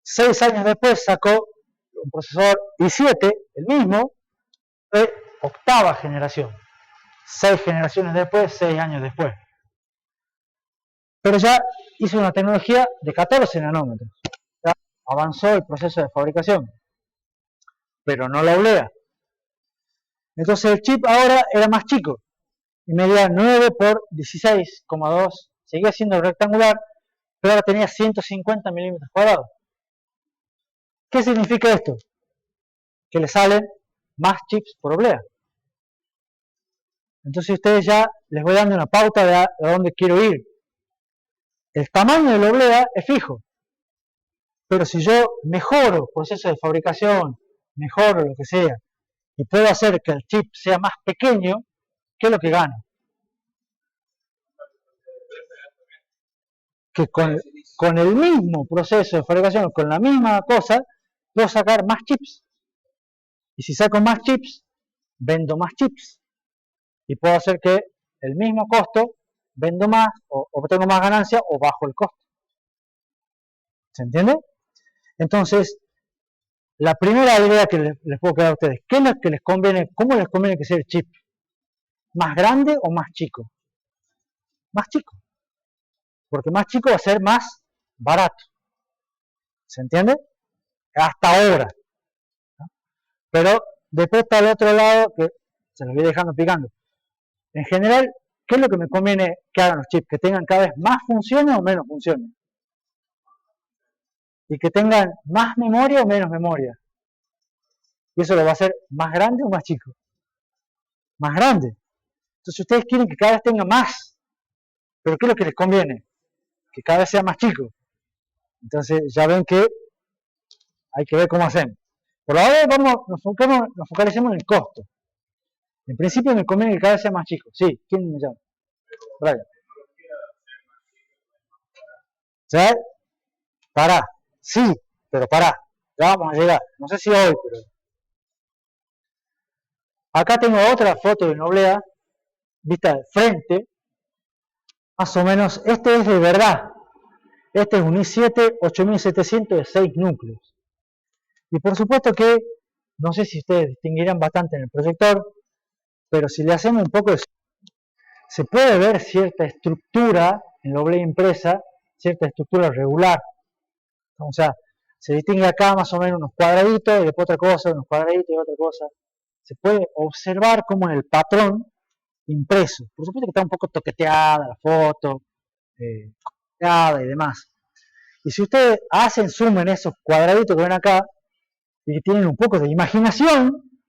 6 años después, sacó un procesador i7, el mismo, de octava generación. 6 generaciones después, 6 años después. Pero ya hizo una tecnología de 14 nanómetros. Ya avanzó el proceso de fabricación, pero no la oblea. Entonces el chip ahora era más chico, y medía 9 por 16,2, seguía siendo rectangular, pero ahora tenía 150 milímetros cuadrados. ¿Qué significa esto? Que le salen más chips por oblea. Entonces ustedes ya les voy dando una pauta de a dónde quiero ir. El tamaño de la oblea es fijo, pero si yo mejoro el proceso de fabricación, mejoro lo que sea, y puedo hacer que el chip sea más pequeño, ¿qué es lo que gano? Que con el mismo proceso de fabricación, con la misma cosa, puedo sacar más chips. Y si saco más chips, vendo más chips. Y puedo hacer que el mismo costo, vendo más, o obtengo más ganancia, o bajo el costo. ¿Se entiende? Entonces, la primera idea que les puedo quedar a ustedes, ¿qué es lo que les conviene, cómo les conviene que sea el chip? ¿Más grande o más chico? Más chico. Porque más chico va a ser más barato. ¿Se entiende? Hasta ahora. ¿No? Pero después está el otro lado, que se los voy dejando picando. En general, ¿qué es lo que me conviene que hagan los chips? Que tengan cada vez más funciones o menos funciones. Y que tengan más memoria o menos memoria. Y eso lo va a hacer más grande o más chico. Más grande. Entonces ustedes quieren que cada vez tenga más. Pero ¿qué es lo que les conviene? Que cada vez sea más chico. Entonces ya ven que hay que ver cómo hacemos. Por ahora nos focalicemos en el costo. En principio me conviene que cada vez sea más chico. Sí, ¿quién me llama? Brian. ¿Sabes? Pará. Sí, pero pará. Ya vamos a llegar. No sé si hoy, pero... Acá tengo otra foto de Noblea, vista de frente. Más o menos, este es de verdad. Este es un i7 8700 de 6 núcleos. Y por supuesto que, no sé si ustedes distinguirán bastante en el proyector, pero si le hacemos un poco de... Se puede ver cierta estructura en la oblea impresa, cierta estructura regular. O sea, se distingue acá más o menos unos cuadraditos y después otra cosa, unos cuadraditos y otra cosa. Se puede observar como en el patrón impreso. Por supuesto que está un poco toqueteada la foto, toqueteada y demás. Y si ustedes hacen zoom en esos cuadraditos que ven acá y que tienen un poco de imaginación,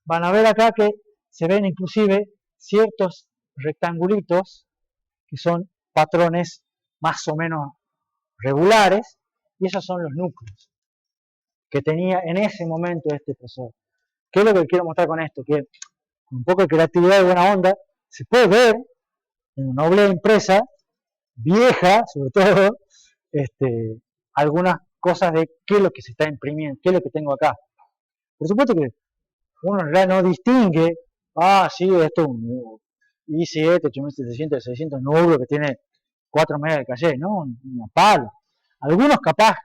van a ver acá que se ven inclusive ciertos rectangulitos que son patrones más o menos regulares, y esos son los núcleos que tenía en ese momento este procesador. ¿Qué es lo que quiero mostrar con esto? Que con un poco de creatividad y buena onda se puede ver en una oblea impresa vieja, sobre todo, algunas cosas de qué es lo que se está imprimiendo, qué es lo que tengo acá. Por supuesto que uno en realidad no distingue, sí, esto es un i7, 8700, 600 núcleos que tiene 4 megas de caché, no, ni a palo. Algunos capaz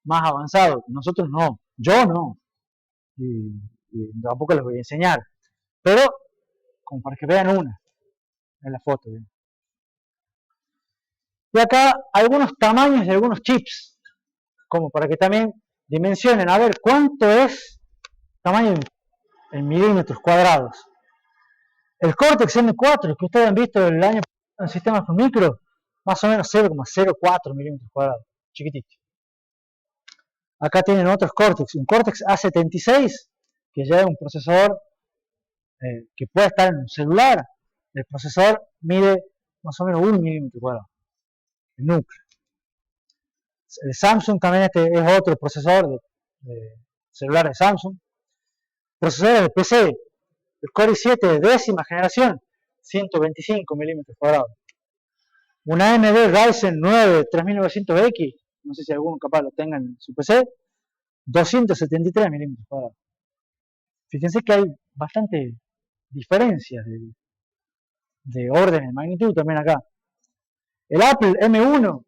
más avanzados, nosotros no, yo no, y tampoco les voy a enseñar, pero como para que vean una en la foto. ¿Bien? Y acá algunos tamaños de algunos chips, como para que también dimensionen, a ver cuánto es tamaño en milímetros cuadrados. El Cortex M4 que ustedes han visto el año pasado en sistemas con micro, más o menos 0,04 milímetros cuadrados, chiquitito. Acá tienen otros Cortex, un Cortex A76, que ya es un procesador que puede estar en un celular. El procesador mide más o menos 1 milímetro cuadrado, el núcleo. El Samsung también es otro procesador de celular de Samsung. Procesadores de PC, el Core i7 de décima generación, 125 milímetros cuadrados. Una AMD Ryzen 9 3900X, no sé si alguno capaz lo tenga en su PC, 273 milímetros cuadrados. Fíjense que hay bastante diferencias de orden de magnitud también acá. El Apple M1,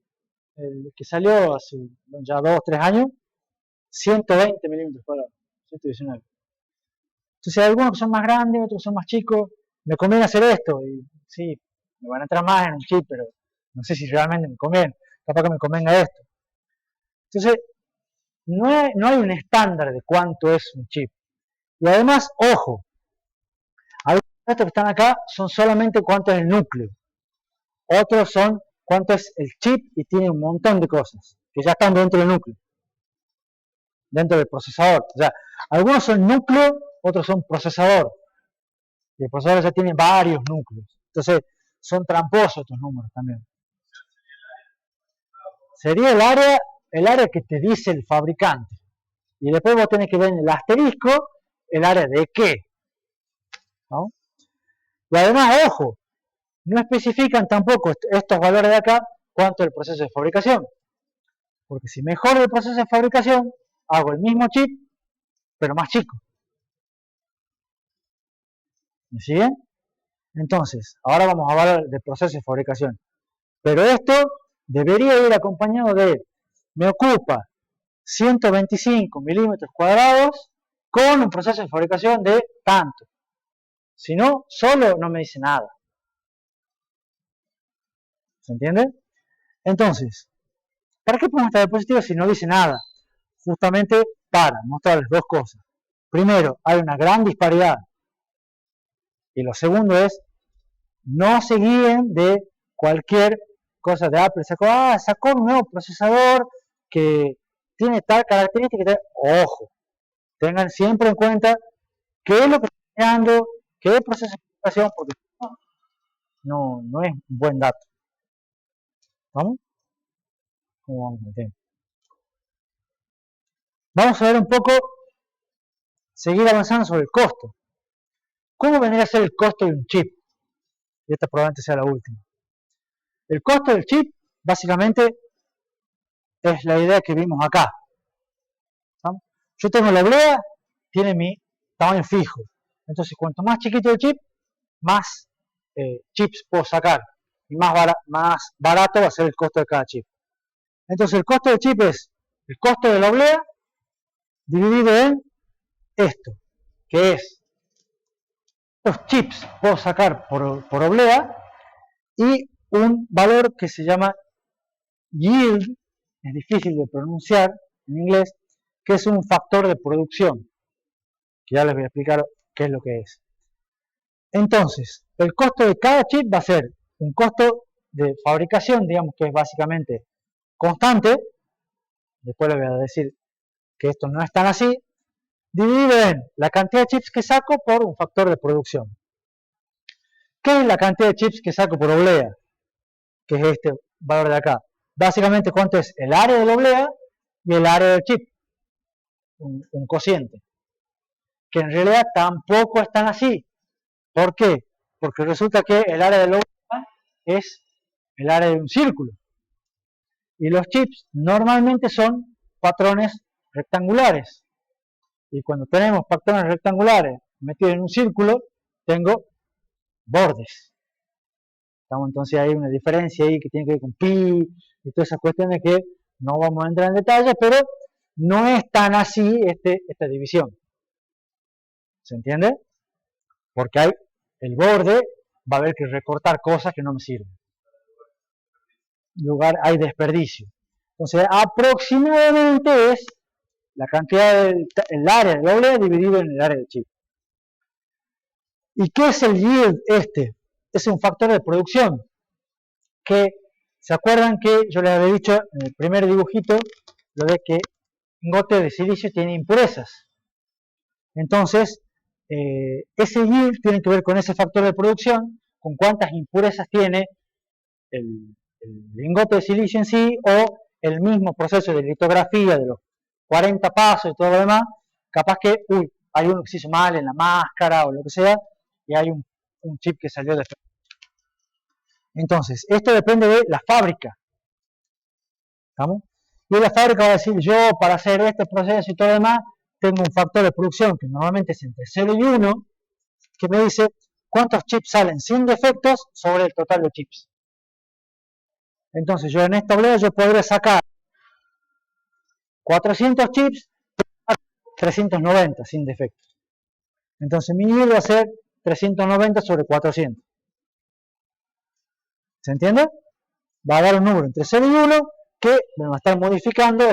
el que salió hace ya 2 o 3 años, 120 milímetros cuadrados, 119. Entonces hay algunos que son más grandes, otros son más chicos. Me conviene hacer esto. Y sí, me van a entrar más en un chip, pero no sé si realmente me conviene. Capaz que me convenga esto. Entonces, no hay un estándar de cuánto es un chip. Y además, ojo, algunos de estos que están acá son solamente cuánto es el núcleo. Otros son cuánto es el chip y tiene un montón de cosas que ya están dentro del núcleo, dentro del procesador. O sea, algunos son núcleo, otros son procesador. Y el procesador ya tiene varios núcleos. Entonces, son tramposos estos números también. Sería el área que te dice el fabricante. Y después vos tenés que ver en el asterisco el área de qué. ¿No? Y además, ojo, no especifican tampoco estos valores de acá cuánto es el proceso de fabricación. Porque si mejoro el proceso de fabricación, hago el mismo chip, pero más chico. ¿Me siguen? Entonces, ahora vamos a hablar del proceso de fabricación. Pero esto debería ir acompañado de, me ocupa 125 milímetros cuadrados con un proceso de fabricación de tanto. Si no, solo no me dice nada. ¿Se entiende? Entonces, ¿para qué pongo esta diapositiva si no dice nada? Justamente para mostrarles dos cosas. Primero, hay una gran disparidad. Y lo segundo es, no se guíen de cualquier cosa de Apple. Sacó un nuevo procesador que tiene tal característica y tal. Ojo, tengan siempre en cuenta qué es lo que está creando, qué proceso de fabricación, porque no es un buen dato. ¿Vamos? ¿Cómo vamos a meter? Vamos a ver un poco, seguir avanzando sobre el costo. ¿Cómo vendría a ser el costo de un chip? Y esta probablemente sea la última. El costo del chip, básicamente, es la idea que vimos acá. ¿Vamos? Yo tengo la oblea, tiene mi tamaño fijo. Entonces, cuanto más chiquito el chip, más chips puedo sacar. Y más barato va a ser el costo de cada chip. Entonces, el costo del chip es el costo de la oblea dividido en esto, que es los chips puedo sacar por oblea y un valor que se llama yield, es difícil de pronunciar en inglés, que es un factor de producción, que ya les voy a explicar qué es lo que es. Entonces, el costo de cada chip va a ser un costo de fabricación, digamos que es básicamente constante, después les voy a decir que esto no es tan así, dividido en la cantidad de chips que saco por un factor de producción. ¿Qué es la cantidad de chips que saco por oblea? Que es este valor de acá. Básicamente, ¿cuánto es el área de la oblea y el área del chip? Un cociente. Que en realidad tampoco están así. ¿Por qué? Porque resulta que el área de la oblea es el área de un círculo. Y los chips normalmente son patrones rectangulares. Y cuando tenemos patrones rectangulares metidos en un círculo, tengo bordes. Entonces hay una diferencia ahí que tiene que ver con pi y todas esas cuestiones que no vamos a entrar en detalle, pero no es tan así esta división. ¿Se entiende? Porque hay el borde, va a haber que recortar cosas que no me sirven. En lugar hay desperdicio. Entonces aproximadamente es la cantidad del área de la oblea dividido en el área del chip. ¿Y qué es el yield este? Es un factor de producción que, ¿se acuerdan que yo les había dicho en el primer dibujito lo de que un lingote de silicio tiene impurezas? Entonces, ese yield tiene que ver con ese factor de producción, con cuántas impurezas tiene el lingote de silicio en sí o el mismo proceso de litografía de los 40 pasos y todo lo demás, capaz que, hay uno que se hizo mal en la máscara o lo que sea, y hay un chip que salió defectuoso. Entonces, esto depende de la fábrica. ¿Estamos? Y la fábrica va a decir, yo para hacer este proceso y todo lo demás, tengo un factor de producción que normalmente es entre 0 y 1, que me dice cuántos chips salen sin defectos sobre el total de chips. Entonces yo en esta tablero yo podría sacar 400 chips, 390 sin defectos. Entonces mi yield va a ser 390 sobre 400. ¿Se entiende? Va a dar un número entre 0 y 1 que me va a estar modificando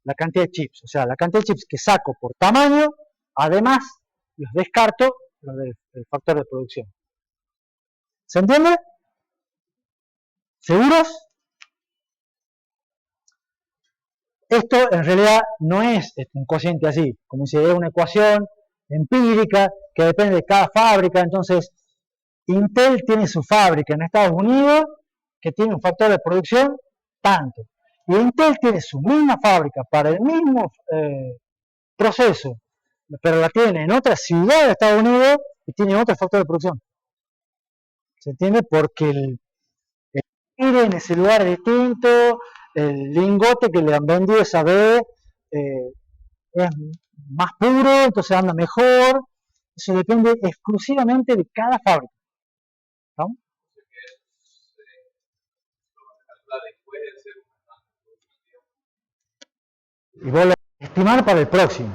la cantidad de chips. O sea, la cantidad de chips que saco por tamaño, además los descarto los del factor de producción. ¿Se entiende? ¿Seguros? Esto en realidad no es un cociente así, como si es una ecuación empírica que depende de cada fábrica. Entonces, Intel tiene su fábrica en Estados Unidos que tiene un factor de producción tanto. Y Intel tiene su misma fábrica para el mismo proceso, pero la tiene en otra ciudad de Estados Unidos y tiene otro factor de producción. ¿Se entiende? Porque el aire en ese lugar es distinto, el lingote que le han vendido esa vez es más puro, entonces anda mejor. Eso depende exclusivamente de cada fábrica. ¿Estamos? Y vos lo estimar para el próximo.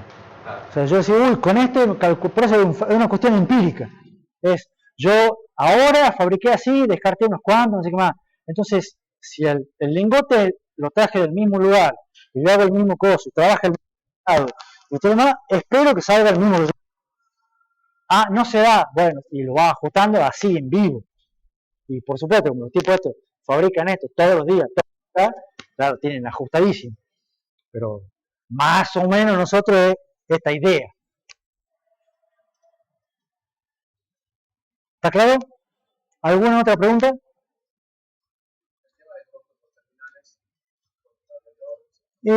O sea, yo decía, uy, con esto, por eso es una cuestión empírica. Es, yo ahora fabriqué así, descarté unos cuantos, no sé qué más. Entonces, si el lingote lo traje del mismo lugar, y yo hago el mismo coso, y trabaja el mismo lado, y todo demás, espero que salga el mismo resultado. Ah, no se da, bueno, y lo va ajustando así en vivo. Y por supuesto, como los tipos estos fabrican esto todos los días, claro, tienen ajustadísimo. Pero más o menos nosotros es esta idea. ¿Está claro? ¿Alguna otra pregunta? Y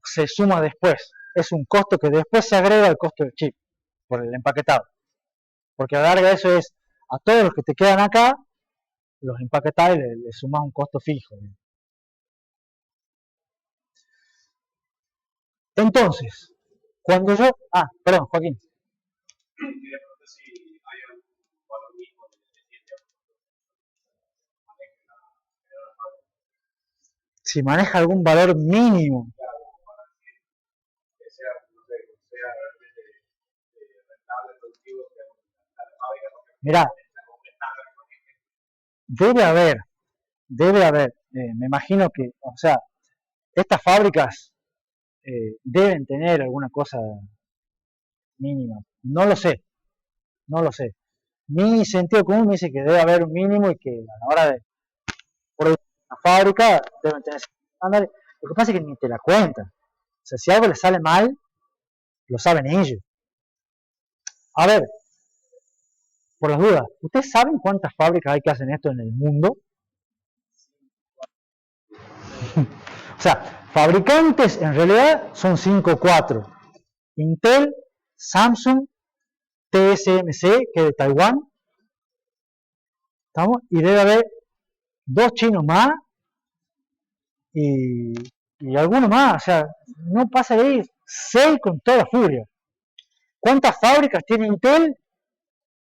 se suma después. Es un costo que después se agrega al costo del chip, por el empaquetado. Porque a la larga eso es, a todos los que te quedan acá, los empaquetás y le sumas un costo fijo. Entonces, cuando yo... Ah, perdón, Joaquín. Si maneja algún valor mínimo. Mirá, debe haber, me imagino que, o sea, estas fábricas deben tener alguna cosa mínima. No lo sé. Mi sentido común me dice que debe haber un mínimo y que a la hora de por una fábrica deben tener estándares. Lo que pasa es que ni te la cuentan. O sea, si algo les sale mal, lo saben ellos. A ver, por las dudas, ¿ustedes saben cuántas fábricas hay que hacen esto en el mundo? O sea, fabricantes en realidad son 5 o 4. Intel, Samsung, TSMC, que es de Taiwán, ¿estamos? Y debe haber 2 chinos más y algunos más. O sea, no pasa de ahí 6 con toda la furia. ¿Cuántas fábricas tiene Intel?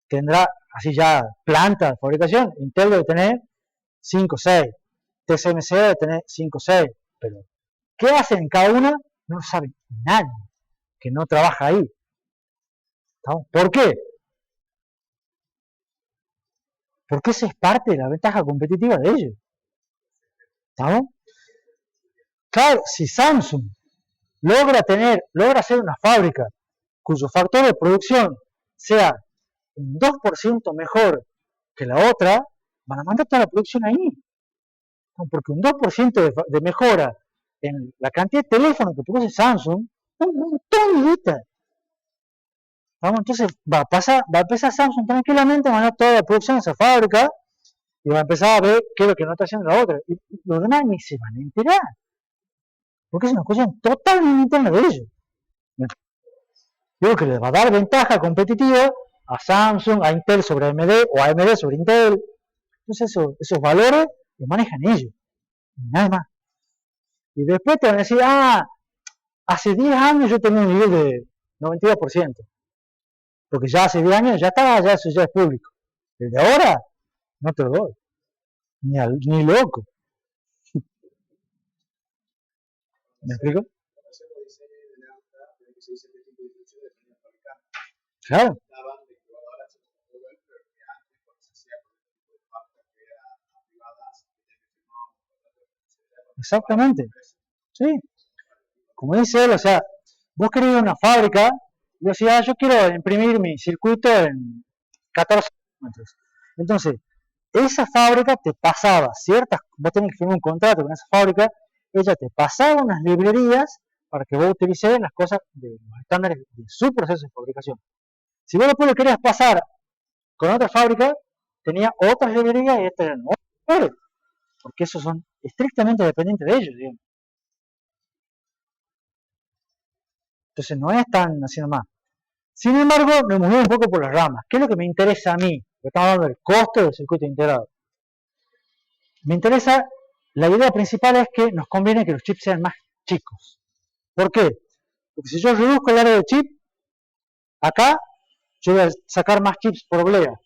Tendrá así ya planta de fabricación. Intel debe tener 5 o 6. TSMC debe tener 5 o 6. Pero, ¿qué hacen cada una? No lo sabe nadie que no trabaja ahí. ¿Estamos? ¿Por qué? Porque esa es parte de la ventaja competitiva de ellos. ¿Estamos? Claro, si Samsung logra hacer una fábrica cuyo factor de producción sea un 2% mejor que la otra, van a mandar toda la producción ahí. Porque un 2% de mejora en la cantidad de teléfonos que produce Samsung es un montón de guita. Entonces va a empezar Samsung tranquilamente a mandar toda la producción a esa fábrica y va a empezar a ver qué es lo que no está haciendo la otra. Y los demás ni se van a enterar. Porque es una cuestión totalmente interna de ellos. Yo creo que les va a dar ventaja competitiva a Samsung, a Intel sobre AMD o a AMD sobre Intel. Entonces esos valores los manejan ellos. Nada más. Y después te van a decir, hace 10 años yo tenía un nivel de 92%. Porque ya hace 10 años ya estaba, ya eso ya es público. El de ahora, no te lo doy. Ni loco. ¿Me explico? Claro. Exactamente. Sí. Como dice él, o sea, vos querés ir a una fábrica, y vos decís, yo quiero imprimir mi circuito en 14 metros. Entonces, esa fábrica te pasaba vos tenés que firmar un contrato con esa fábrica, ella te pasaba unas librerías para que vos utilices las cosas de los estándares de su proceso de fabricación. Si vos después lo querías pasar con otra fábrica, tenía otras librerías y estas eran otras, porque esos son estrictamente dependientes de ellos, digamos. Entonces no es tan así nomás. Sin embargo, me moví un poco por las ramas. ¿Qué es lo que me interesa a mí? Porque estamos hablando del costo del circuito integrado. Me interesa, la idea principal es que nos conviene que los chips sean más chicos. ¿Por qué? Porque si yo reduzco el área de chip, acá yo voy a sacar más chips por oblea.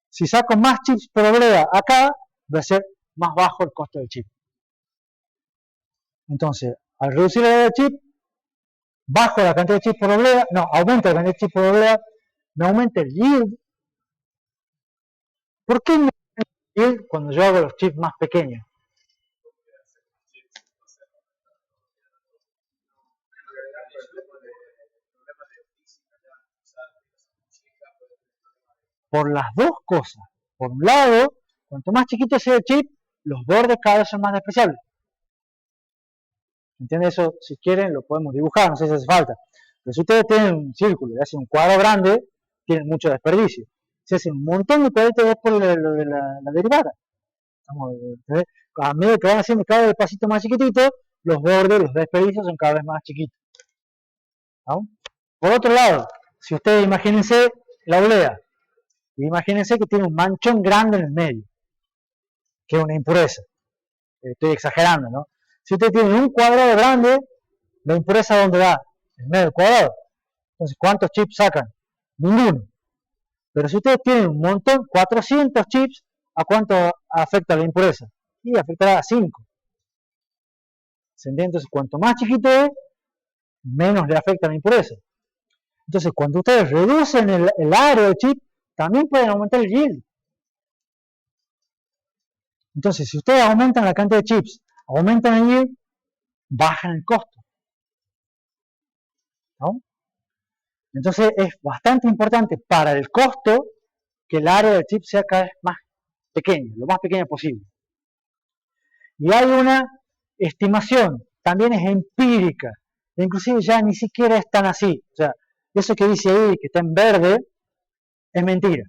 Si saco más chips por oblea acá, va a ser más bajo el costo del chip. Entonces, al reducir el área de chip, bajo la cantidad de chips por oblea, no, aumenta la cantidad de chips por oblea, me aumenta el yield. ¿Por qué me aumenta el yield cuando yo hago los chips más pequeños? Por las dos cosas. Por un lado, cuanto más chiquito sea el chip, los bordes cada vez son más despreciables. ¿Entiendes? Eso, si quieren, lo podemos dibujar, no sé si hace falta. Pero si ustedes tienen un círculo y hacen un cuadro grande, tienen mucho desperdicio. Se hacen un montón de cuadritos después de lo de la derivada. A medida que van haciendo cada vez pasito más chiquitito, los bordes, los desperdicios son cada vez más chiquitos. ¿No? Por otro lado, si ustedes imagínense la oblea, imagínense que tiene un manchón grande en el medio, que es una impureza. Estoy exagerando, ¿no? Si ustedes tienen un cuadrado grande, la impureza ¿dónde va? En medio del cuadrado. Entonces, ¿cuántos chips sacan? Ninguno. Pero si ustedes tienen un montón, 400 chips, ¿a cuánto afecta la impureza? Y afectará a 5. ¿Se entiende? Entonces, cuanto más chiquito es, menos le afecta la impureza. Entonces, cuando ustedes reducen el área del chip, también pueden aumentar el yield. Entonces, si ustedes aumentan la cantidad de chips, aumentan el yield, bajan el costo. ¿No? Entonces, es bastante importante para el costo que el área del chip sea cada vez más pequeña, lo más pequeña posible. Y hay una estimación, también es empírica, inclusive ya ni siquiera es tan así. O sea, eso que dice ahí, que está en verde, es mentira.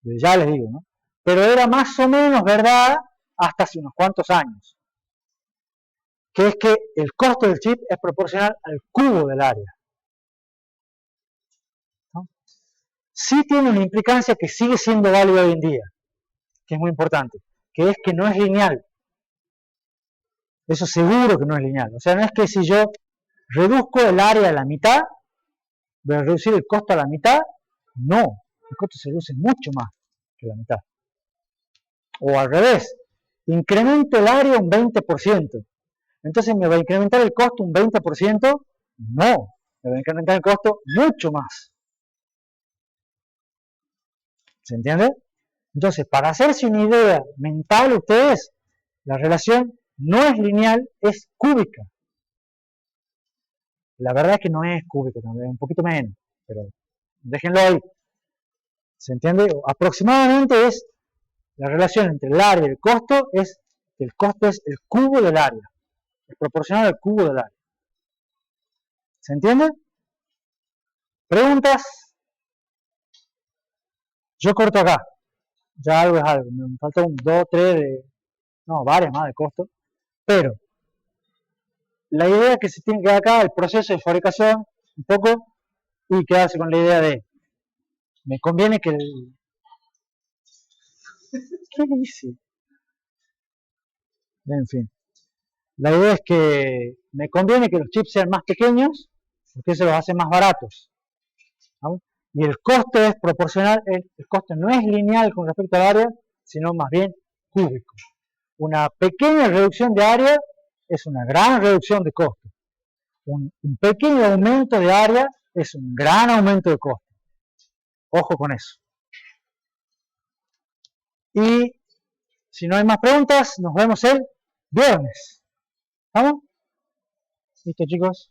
Ya les digo, ¿no? Pero era más o menos verdad hasta hace unos cuantos años. Que es que el costo del chip es proporcional al cubo del área. ¿No? Sí tiene una implicancia que sigue siendo válida hoy en día, que es muy importante, que es que no es lineal. Eso seguro que no es lineal. O sea, no es que si yo reduzco el área a la mitad, voy a reducir el costo a la mitad. No, el costo se reduce mucho más que la mitad. O al revés, incremento el área un 20%. Entonces me va a incrementar el costo un 20%. No, me va a incrementar el costo mucho más. ¿Se entiende? Entonces, para hacerse una idea mental ustedes, la relación no es lineal, es cúbica. La verdad es que no es cúbica, también, un poquito menos, pero déjenlo ahí. ¿Se entiende? Aproximadamente es la relación entre el área y el costo, es que el costo es el cubo del área, es proporcional al cubo del área. ¿Se entiende? ¿Preguntas? Yo corto acá, ya algo es algo, me falta un 2, 3, no, varias más de costo, pero la idea que se tiene que dar acá, el proceso de fabricación, un poco, y quedarse con la idea de, me conviene que el... ¿Qué dice? En fin, la idea es que me conviene que los chips sean más pequeños, porque eso los hace más baratos, ¿no? Y el costo es proporcional, el costo no es lineal con respecto al área, sino más bien cúbico. Una pequeña reducción de área es una gran reducción de costo. Un pequeño aumento de área es un gran aumento de costo. Ojo con eso. Y si no hay más preguntas, nos vemos el viernes. ¿Vamos? ¿Listo, chicos?